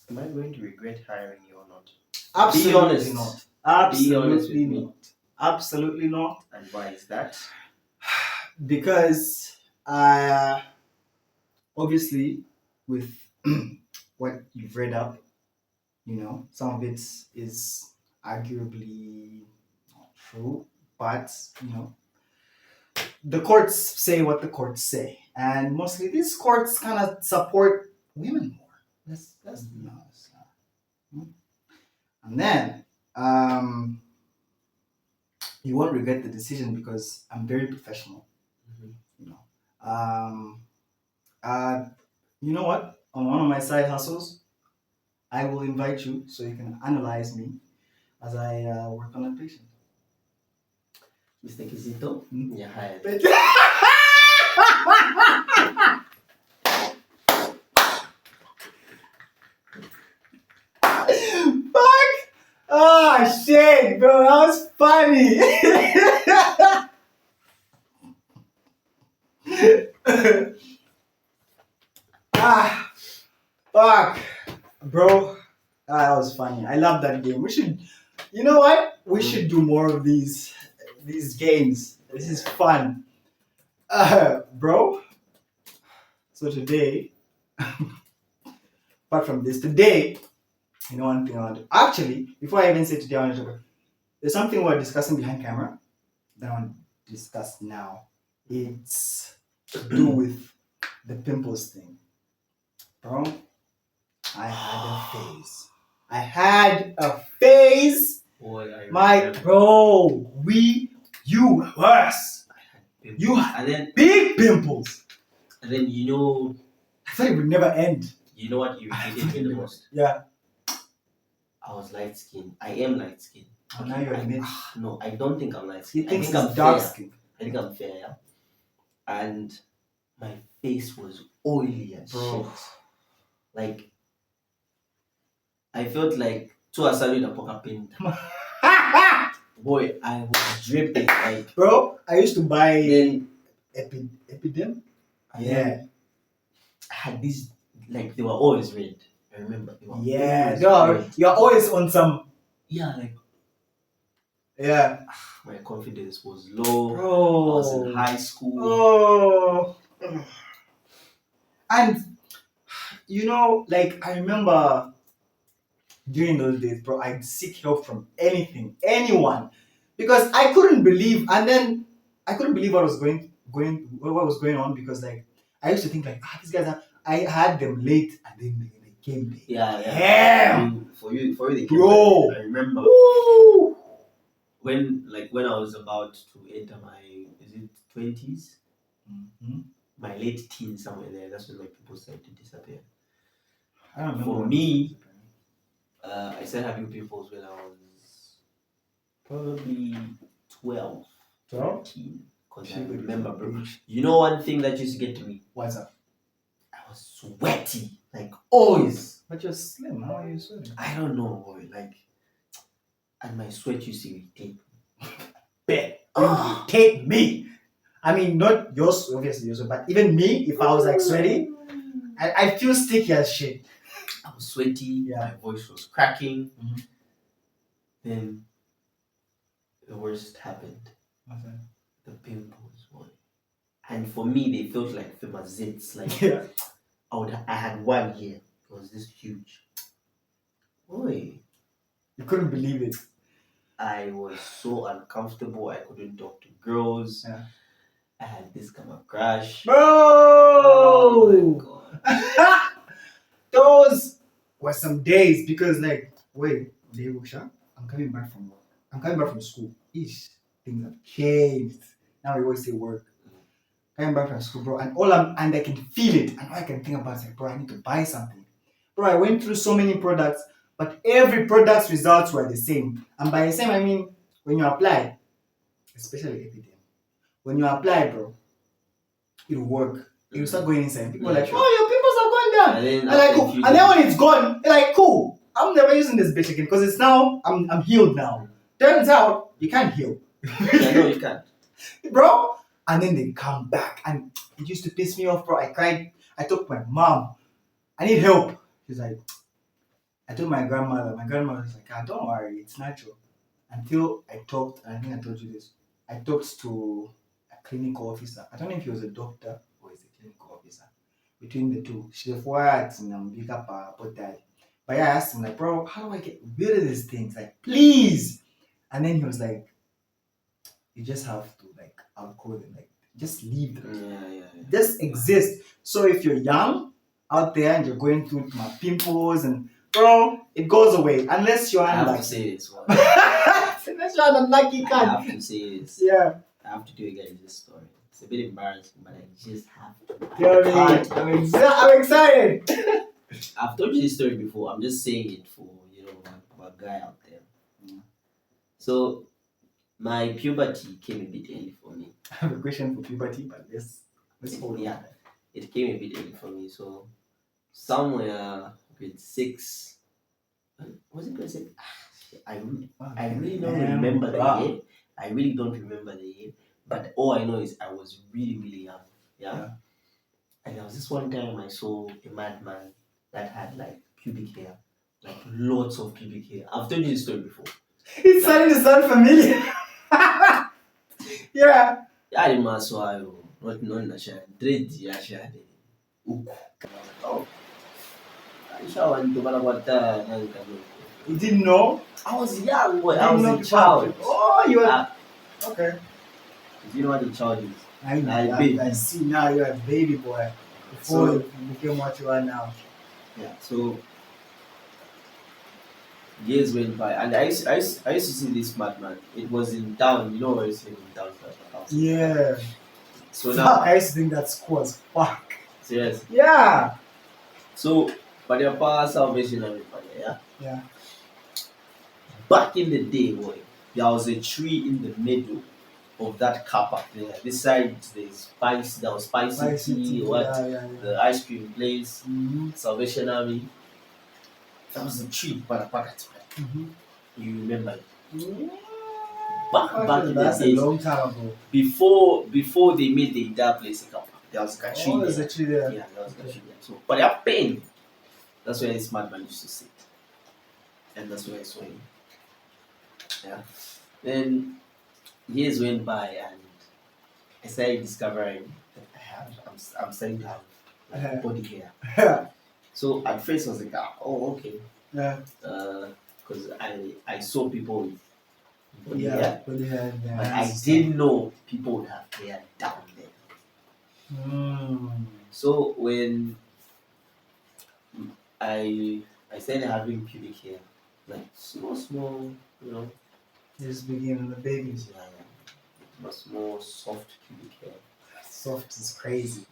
Am I going to regret hiring you or not? Absolutely honest. not. Be honest with Absolutely me. not. Absolutely not. And why is that? Because obviously with what you've read up, some of it is arguably not true, but the courts say what the courts say, and mostly these courts kind of support women more. Let's be honest. And then you won't regret the decision because I'm very professional. Um, you know what? On one of my side hustles, I will invite you so you can analyze me as I work on a patient. Mr. Kizito, you're hired. Fuck! Oh shit, bro, that was funny. Fuck, bro, that was funny. I love that game. We should, you know what? We should do more of these games. This is fun, bro. So today, apart from this, today, one thing I want to actually, before I even say today, I want to there's something we're discussing behind camera that I want to discuss now. It's to do with the pimples thing. Bro, I had a phase. Boy, Bro, you worse. You had and then big pimples. And then I thought it would never end. You know what irritated me the most? Yeah. I was light skinned. I am light skinned. Oh, now you're admitting. No, I don't think I'm light He skinned. I thinks think I'm he's dark fair. skin. I think I'm fair, yeah. And my face was oily and Bro. shit. Like I felt like to a salad a poker paint. Boy, I was dripping. Like bro, I used to buy then Epidem. Yeah. I had these like they were always red. I remember they were no, you're always on some. Yeah, like yeah. My confidence was low. Bro. I was in high school. Oh. And I remember during those days, bro, I'd seek help from anyone, because I couldn't believe, what was going on, because I used to think these guys I had them late and then they came late. Yeah. Damn. For you they came bro. late. I remember. Woo. When I was about to enter my 20s, Mm-hmm. my late teens somewhere there. That's when my people started to disappear. I don't remember. For me, I started having pimples when I was probably 12, 13. Because I remember, bro. You know one thing that used to get to me? What's up? I was sweaty, like always. But you're slim. How are you sweating? I don't know, boy. Like, and my sweat used to irritate me. Bet. Irritate me. I mean, not yours, obviously, yours, but even me, if I was like sweaty, I feel sticky as shit. I was sweaty. Yeah. My voice was cracking. Mhm. Then the worst happened. What's that? The pimples, boy. And for me, they felt like famous zits. Like Yeah. I had one here. It was this huge. Boy, You couldn't believe it. I was so uncomfortable. I couldn't talk to girls. Yeah. I had this kind of crash. Bro! Oh my god. Those were some days because, like, wait, I'm coming back from work. I'm coming back from school. Things have changed. Now we always say work. Coming back from school, bro, and I can feel it. And all I can think about is like, bro, I need to buy something. Bro, I went through so many products, but every product's results were the same. And by the same, I mean when you apply, especially Epidem, when you apply, bro, it'll work. It'll start going inside. People are like, True. oh, your pimples have gone down. And then, I'm like, cool. And then when it's gone, you're like, cool. I'm never using this bitch again because it's now I'm healed now. Turns out you can't heal. Yeah, no, you can't. Bro. And then they come back and it used to piss me off, bro. I cried. I told my mom, I need help. She's like, I told my grandmother. My grandmother was like, don't worry, it's natural. Until I talked, and I think I told you this, I talked to a clinical officer. I don't know if he was a doctor or he's a clinical officer. Between the two, she worked and big up about that. But yeah, I asked him, like, bro, how do I get rid of these things? Like, please. And then he was like, you just have to, like, outgrow them. Like, just leave them. Yeah. Just exist. So if you're young out there and you're going through my pimples and, bro, it goes away. Unless you're unlucky. I have to say this one. Unless you're an unlucky I cat. have to say this. Yeah. I have to do again this story. It's a bit embarrassing, but I just have to. You know what I mean? I'm excited. I've told you this story before. I'm just saying it for my guy out there. So my puberty came a bit early for me. I have a question for puberty, but let's hold on. Yeah, it came a bit early for me. So somewhere grade 6. Was it grade 6? I really don't remember the year. I really don't remember the year. But all I know is I was really, really young. Yeah. And there was this one time I saw a madman that had like pubic hair. Like lots of pubic hair. I've told you this story before. It's starting to sound familiar. Yeah. I must not nation. Dread yasha. Oh, I you didn't know? was young, boy. You I didn't know was a child. before. Oh, you are. Okay. Do you know what a child is? I see now you're a baby boy. Before you became what you are now. Yeah. So years went by, and I used to see this madman. It was in town. You know where it's in town. Yeah. So Fuck, now, I used to think that school was fuck. serious. Yeah. So, but your power salvation everybody, yeah. Yeah. Back in the day, boy, there was a tree in the middle of that car park there. This side there was spicy tea, the ice cream place, Salvation Army. That was the tree, but you remember it. Back in the That's a days, long time ago. before they made the entire place a car park, there was a tree Oh, there. there's a tree there. Yeah, there was a tree there. So, but they're paying. That's where this madman used to sit, and that's where I saw him. Yeah. Then years went by, and I started discovering that I'm starting to have body hair. So at first I was like, oh, okay. Yeah. Because I saw people with body Yeah. hair, Body hair. but I didn't know people would have hair down there. So when I started having pubic hair, like small, Just begin the babies. but small, soft pubic hair. Soft is crazy.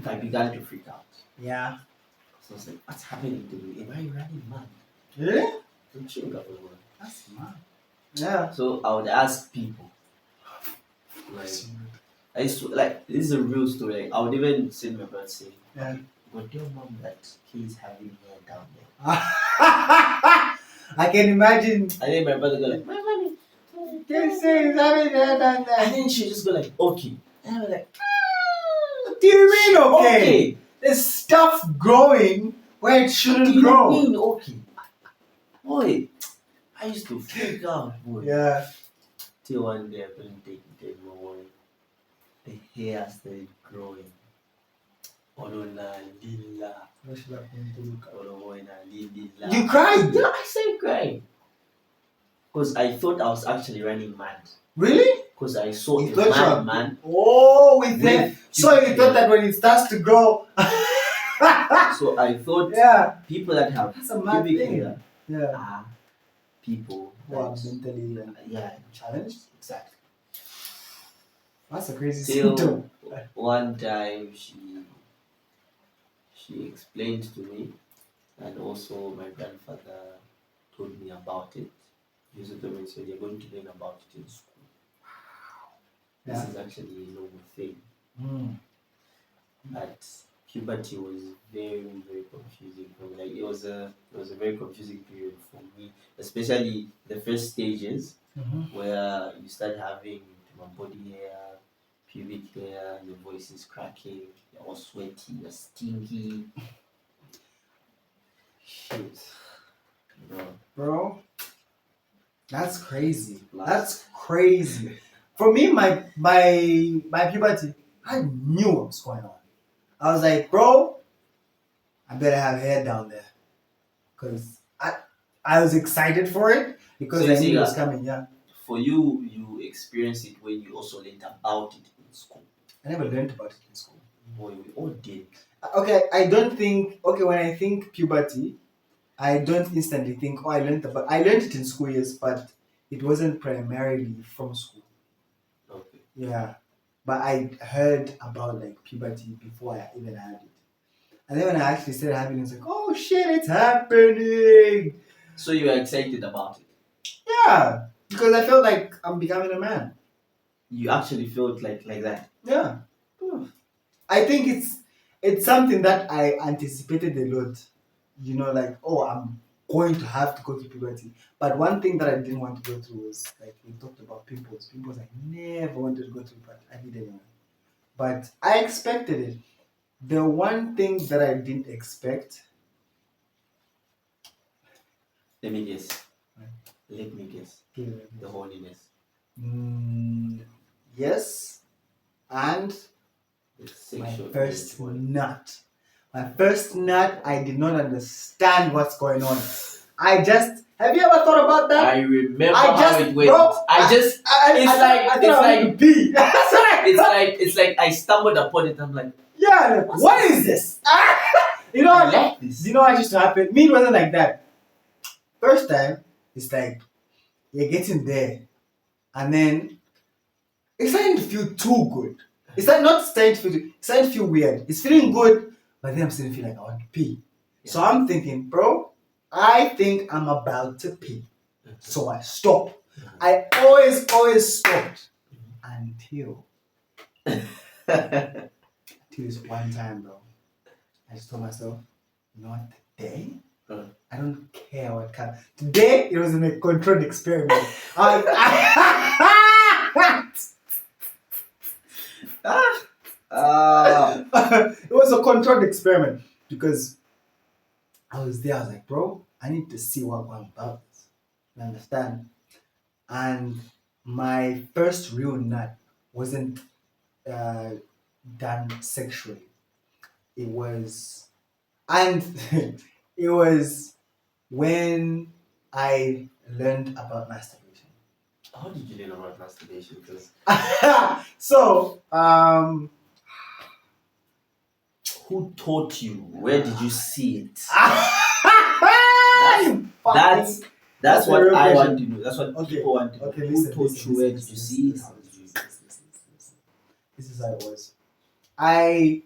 I began to freak out. Yeah. So I was like, what's happening to me? Am I running mad? Really? I'm chewing up a lot. That's mad. Yeah. So I would ask people, like, I used to, like, this is a real story. Like, I would even say to my brother, say, Yeah. but tell mom that he's having hair down there. I can imagine. And then my brother go like, my mommy, They say he's having hair down and there. then she just go like, okay. And I was like, What do you mean, okay? okay. There's stuff growing where it What do shouldn't you grow. mean, okay? Boy, I used to freak out, boy. Yeah. Till one day I couldn't take it anymore. The hair started growing. Olona lila. Olona lila. You cried? Yeah, I started crying. Because I thought I was actually running mad. Really? Because I saw You a thought you were- madman. Oh, with that. With So you thought that when it starts to grow. So I thought Yeah. people that have That's a mad pubic thing. hair Yeah. are people Who are that, mentally yeah, challenged. exactly. That's a crazy Till symptom. one time she explained to me, and also my grandfather told me about it. He also told me, so you're going to learn about it in school. This Yeah. is actually a normal thing. Mm. But puberty was very, very confusing for me. Like it was a very confusing period for me, especially the first stages Mm-hmm. where you start having my body hair, pubic hair, your voice is cracking, you're all sweaty, you're stinky. Shit. Bro, that's crazy. Last. That's crazy. For me, my puberty, I knew what was going on. I was like, bro, I better have hair down there, cause I was excited for it because So you I see knew it was that- coming. Yeah, For you, you experienced it when you also learned about it in school. I never learned about it in school. Boy, we all did. Okay, I don't think. Okay, when I think puberty, I don't instantly think, oh, I learned it in school, yes, but it wasn't primarily from school. Okay. Yeah, but I heard about like puberty before I even had it, and then when I actually started having it, it's like, oh shit, it's happening. So you were excited about it. Yeah, because I felt like I'm becoming a man. You actually felt like that. Yeah, I think it's something that I anticipated a lot. You know, like, oh, I'm going to have to go through puberty. But one thing that I didn't want to go through was, like, we talked about pimples. Pimples I never wanted to go through, but I did anyway. But I expected it. The one thing that I didn't expect. Let me guess. Let me guess. The holiness. Yes, and The my sexual first tendency. nut. My first nut, I did not understand what's going on. Have you ever thought about that? I remember I how just- it went. bro, It's like I stumbled upon it. I'm like, yeah, like, What's what this? is this? You know, I like this. you know what used to happen? Me, it wasn't like that. First time, it's like you're getting there, and then it's starting to feel too good. It's not starting to feel. It's starting to feel weird. It's feeling good, but then I'm starting to feel like I want to pee. So I'm thinking, bro, I think I'm about to pee. So I stop. I always stopped until this one time, bro. I just told myself, not today. I don't care what kind. Today it was a controlled experiment. It was a controlled experiment because I was there. I was like, bro, I need to see what I'm about. You understand? And my first real nut wasn't done sexually. It was, and it was when I learned about masturbation. How did you learn about masturbation? Because So, who taught you? Where did you see it? That's a what real I question. want to know. That's what Okay, people want to know. okay, Who listen, taught listen, you? Where listen, did you listen, see it? listen, How did you? listen. This is how it was. I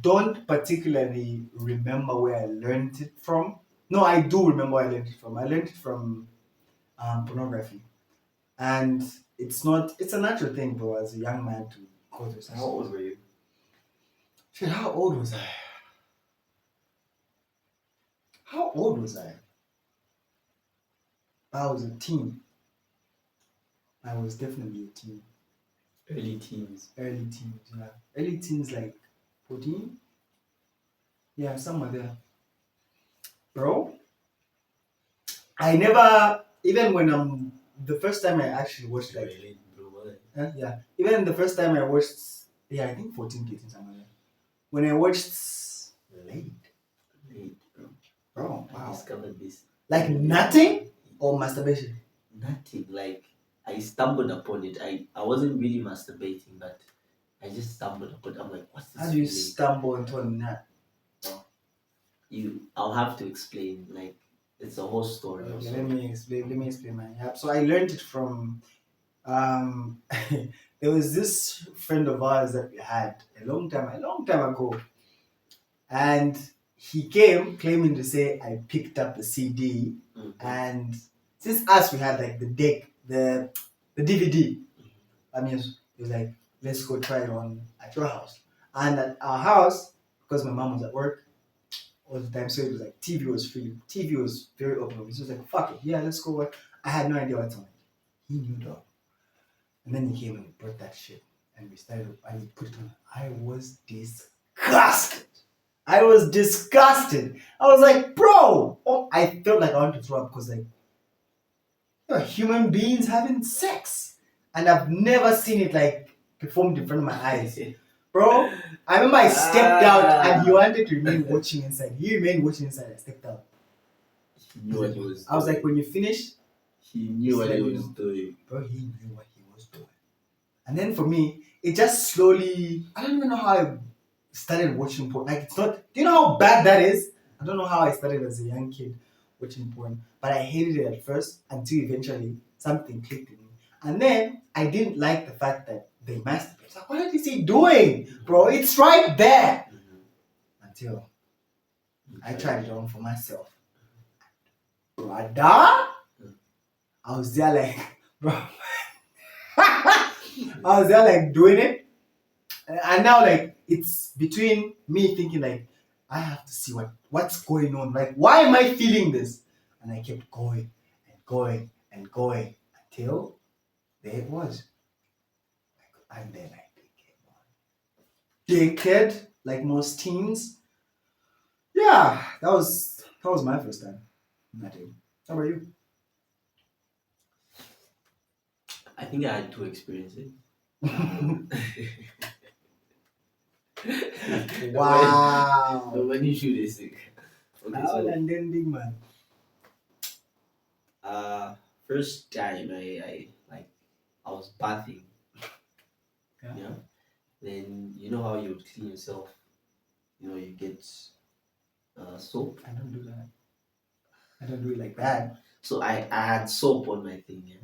don't particularly remember where I learned it from. No, I do remember where I learned it from. I learned it from pornography. And it's a natural thing, bro, as a young man to go through something. How old were you? Shit, how old was I? How old was I? I was a teen. I was definitely a teen. Early teens. Early teens, yeah. Early teens, like 14? Yeah, somewhere there. Bro, I never, even when the first time I actually watched, like, Really, bro. yeah, even the first time I watched, yeah, I think 14, 15, somewhere there. When I watched Late, bro. bro, I wow. discovered this. Like nothing or masturbation? Nothing. Like I stumbled upon it. I wasn't really masturbating, but I just stumbled upon it. I'm like, what's this? How do you feeling? stumble into a nut? I'll have to explain. Like it's a whole story. Okay, Also. let me explain mine. Yeah. So I learned it from there was this friend of ours that we had a long time ago. And he came claiming to say I picked up the CD, and since us we had like the deck, the DVD. I mean, it was like, let's go try it on at your house. And at our house, because my mom was at work all the time, so it was like TV was free. TV was very open. So it was like, fuck it, yeah, let's go work. I had no idea what's on it. He knew though. And then he came and brought that shit, and we started, and he put it on. I was disgusted. I was like, bro, oh, I felt like I wanted to throw up because like, human beings having sex, and I've never seen it like performed in front of my eyes, bro. I remember I stepped out, and he wanted to remain watching inside. He remained watching inside. I stepped out. He knew what he was. I was like, when you finish, he knew what he was doing, bro. He knew what he was doing. And then for me, it just slowly. I don't even know how I started watching porn. Like it's not. Do you know how bad that is? I don't know how I started as a young kid watching porn, but I hated it at first until eventually something clicked in me. And then I didn't like the fact that they masturbate. Like, what is he doing, bro? It's right there. Until I tried it on for myself. Brother, I was there like, bro. I was there like doing it, and now like it's between me thinking like I have to see what's going on. Like, why am I feeling this? And I kept going and going and going until there it was. And then I became dickhead, like most teens. Yeah, that was my first time. How about you? I think I had two experiences. Wow. But when you shoot this thing. Okay, so And then big man. first time I was bathing. Yeah. Then you know how you would clean yourself. You get soap. I don't do that. I don't do it like that. So I had soap on my thing, yeah.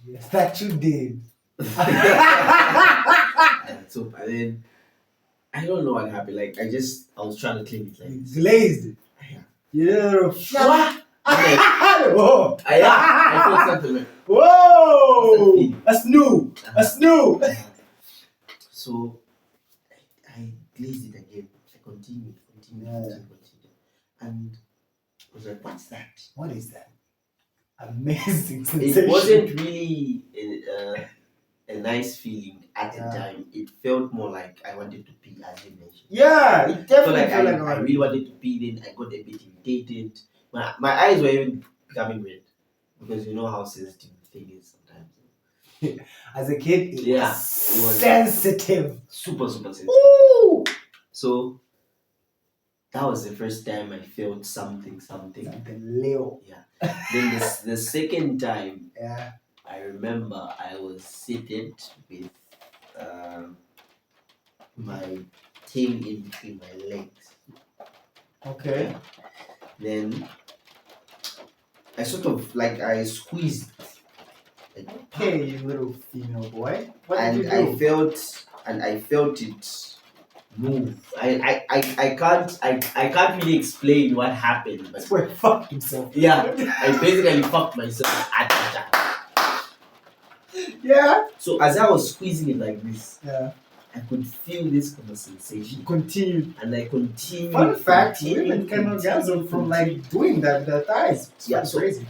Yes, that you did. I had soap, and then I don't know what happened. Like I was trying to clean it like You this. glazed it. Yeah. Yeah. What? Whoa. I felt something like Whoa. That's new. That's new. So I glazed it again. I continued, and I was like, "What's that?" What is that? Amazing It sensation. wasn't really a nice feeling at the Yeah. time. It felt more like I wanted to pee, as you mentioned. Yeah, it So definitely like felt like I really wanted to pee. Then I got a bit irritated. My eyes were even becoming red because you know how sensitive the thing is sometimes. As a kid, it Yeah, was it was sensitive. Super sensitive. Ooh. So that was the first time I felt something. Something Leo. Yeah. Then the second time, Yeah. I remember I was seated with my thing in between my legs. Okay. Then I sort of like I squeezed. Like, Okay, you little female boy. What and did you do? I felt it move. I can't really explain what happened, but That's where he fucked himself. yeah, I basically fucked myself at that time. Yeah. So as I was squeezing it like this, Yeah. I could feel this kind of sensation, Continued. and I continued. Fun fact: continued, women can orgasm from continued. like doing that with their thighs. It's Yeah, fucking so- crazy.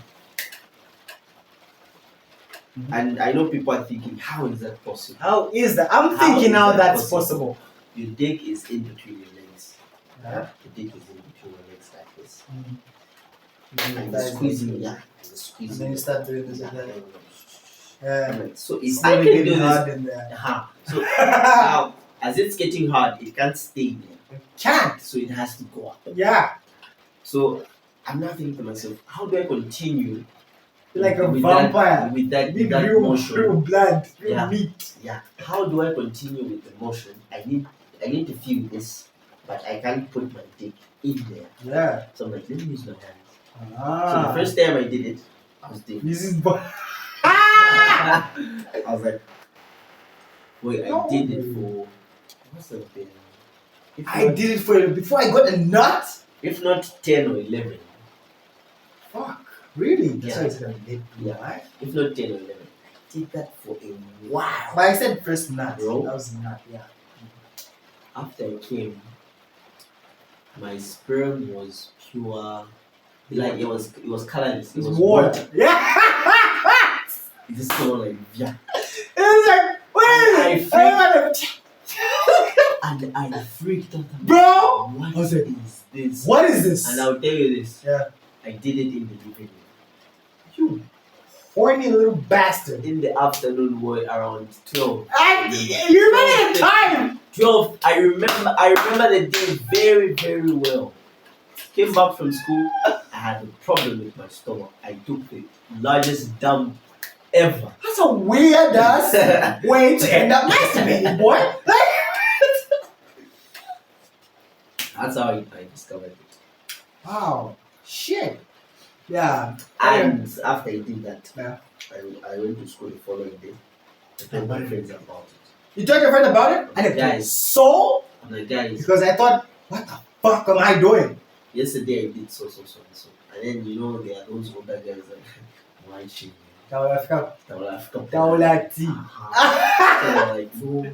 And I know people are thinking, how is that possible? How is that? I'm How thinking is now that that's possible? possible. Your dick is in between your legs. Yeah. The dick is in between your legs like this. And And your you're thighs squeezing, like- yeah. And you're squeezing. And then you start doing this Yeah. again. Yeah. Like, so if It's I never can do getting this, hard in there. so now as it's getting hard, it can't stay there. Can't. So it has to go up. Yeah. So I'm now thinking to myself, how do I continue Like a with vampire. with that Need real motion? blood, real Yeah. meat. Yeah. How do I continue with the motion? I need to feel this, but I can't put my dick in there. Yeah. So I'm like, let me use my hands. So the Ah. first time I did it, I was doing This is I was like, wait, I No. did it for what's the thing? If I not- did it for you before I got a nut. If not 10 or 11. Fuck. Really? That's Yeah. why it's gonna live. Yeah. Right? If not 10 or 11. I did that for a while. But I said first nut. Bro. That was nut. Yeah. After I came, my sperm was pure. Like it was colorless. It was water. Yeah. It just smelled like yeah. It was like, what is it? And I freaked out. Bro! What I was like, is this? What is this? And I'll tell you this. Yeah. I did it in the living room. You Horny little bastard. in the afternoon were around 12. And you remember the time? 12. I remember the day very, very well. Came back from school. I had a problem with my stomach. I took the largest dump ever. That's a weird ass way to end up masturbating, boy. That's how I discovered it. Wow. Shit. Yeah. And after I did that, Yeah. I went to school the following day. I told my friends about it. You told your friend about it? And it Guys. was so? I'm like, guys, Because I thought, what the fuck am I doing? yesterday I did so. And then you know there are those older guys that why she Taulafika. Taulafika. Taulati. So like, no,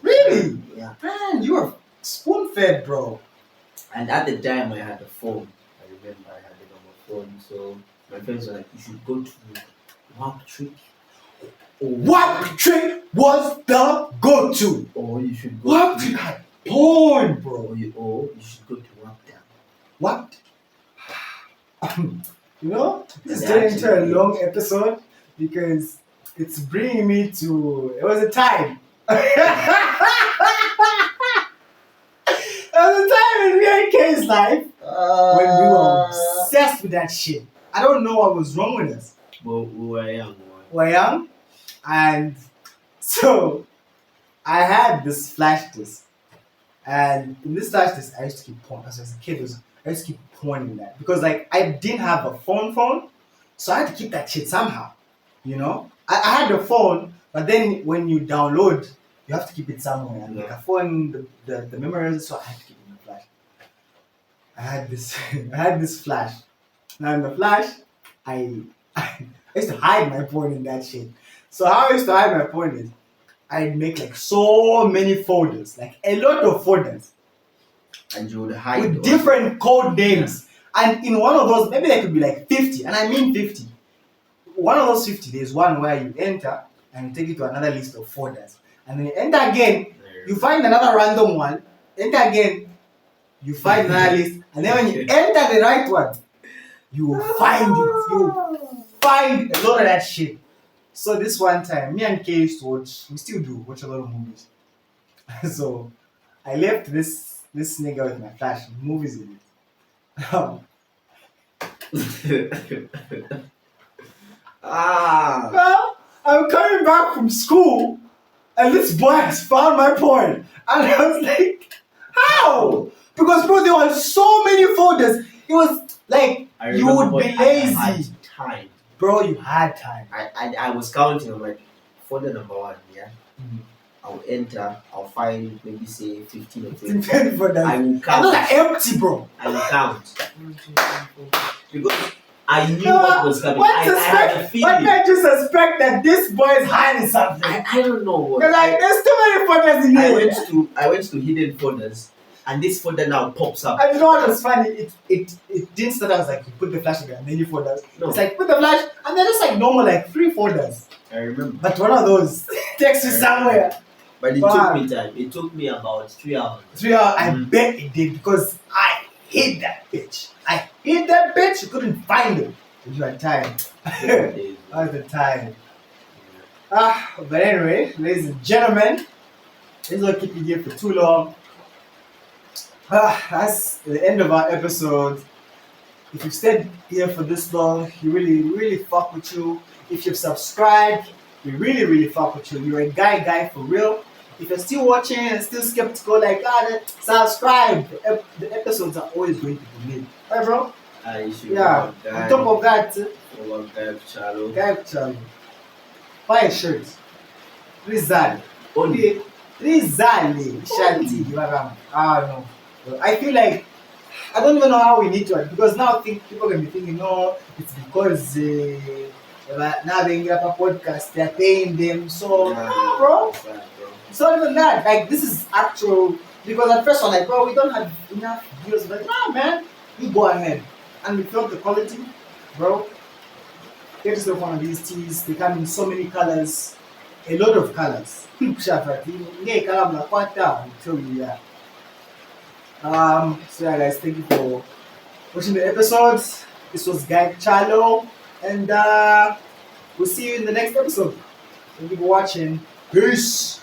Really? yeah. Man, you are spoon fed, bro. And at the time I had a phone. I remember I had it on my phone. So my friends were like, you should go to Warp Trick. What trick was the go to? Or you should go What to trick had porn, bro? or you should go to Warp Down. What? You know, this is Yeah, turning into a actually. long episode because it's bringing me to. It was a time. There was a time in me and K's life when we were obsessed with that shit. I don't know what was wrong with us. But we were young. We were young, and so I had this flash disc, and in this flash disc I used to keep porn. As a kid, I used to keep porn in that because like I didn't have a phone, so I had to keep that shit somehow. You know, I had the phone, but then when you download, you have to keep it somewhere. And like a phone, the memories, so I had to keep it in the flash. I had this, I had this flash. Now in the flash, I used to hide my porn in that shit. So how I used to hide my porn is, I'd make like so many folders, like a lot of folders And you would hide with all- different code names. And in one of those, maybe there could be like 50, and I mean 50. One of those 50, there's one where you enter and you take it to another list of folders. And then you enter again, you find another random one, enter again, you find another list, and then when you enter the right one, you will find it. You will find a lot of that shit. So this one time, me and Kay used to watch, we still do watch a lot of movies. So I left this nigga with my flash, movies in it. Well, I'm coming back from school, and this boy has found my porn. And I was like, how? Because bro, there were so many folders. It was like, I you remember would be I had lazy. time. Bro, you had time. I was counting. I'm like, folder number 1, yeah. I'll enter, I'll find maybe say 15 or 20. 10 folders. I will And count. those are empty, bro. I will count. Because I knew No, what was coming. What I had a Why feeling. can't you suspect that this boy is hiding something? I don't know what. They're like, there's too many folders in here. I went to hidden folders, and this folder now pops up. And you know what was funny? It didn't start out as like you put the flash in and then you folders. No. It's like put the flash and then just like normal like 3 folders. I remember. But one of those takes you somewhere. But it Wow. took me time. It took me about 3 hours. 3 hours, I bet it did because I hid that bitch. I hid that bitch. You couldn't find it. You are tired. All the time. But anyway, ladies and gentlemen, let's not keep you here for too long. That's the end of our episode. If you've stayed here for this long, you really fuck with you. If you've subscribed, we really fuck with you. You're a guy for real. If you're still watching and still skeptical, like subscribe. The episodes are always going to be made. Right, bro? Yeah. On top of that, KuChalo. Buy a shirt. Rizal. Only. Rizali. Shanti. No. I feel like I don't even know how we need to, because now people can be thinking, no, it's because now they get a podcast, they're paying them. So, no, bro. It's not even that. Like, this is actual. Because at first I'm like, bro, we don't have enough views. But nah, man, you go ahead. And we felt the quality, bro. Get yourself one of these teas. They come in so many colors, a lot of colors. I'll tell you that. So yeah, guys, thank you for watching the episodes. This was KuChalo, and we'll see you in the next episode. Thank you for watching. Peace.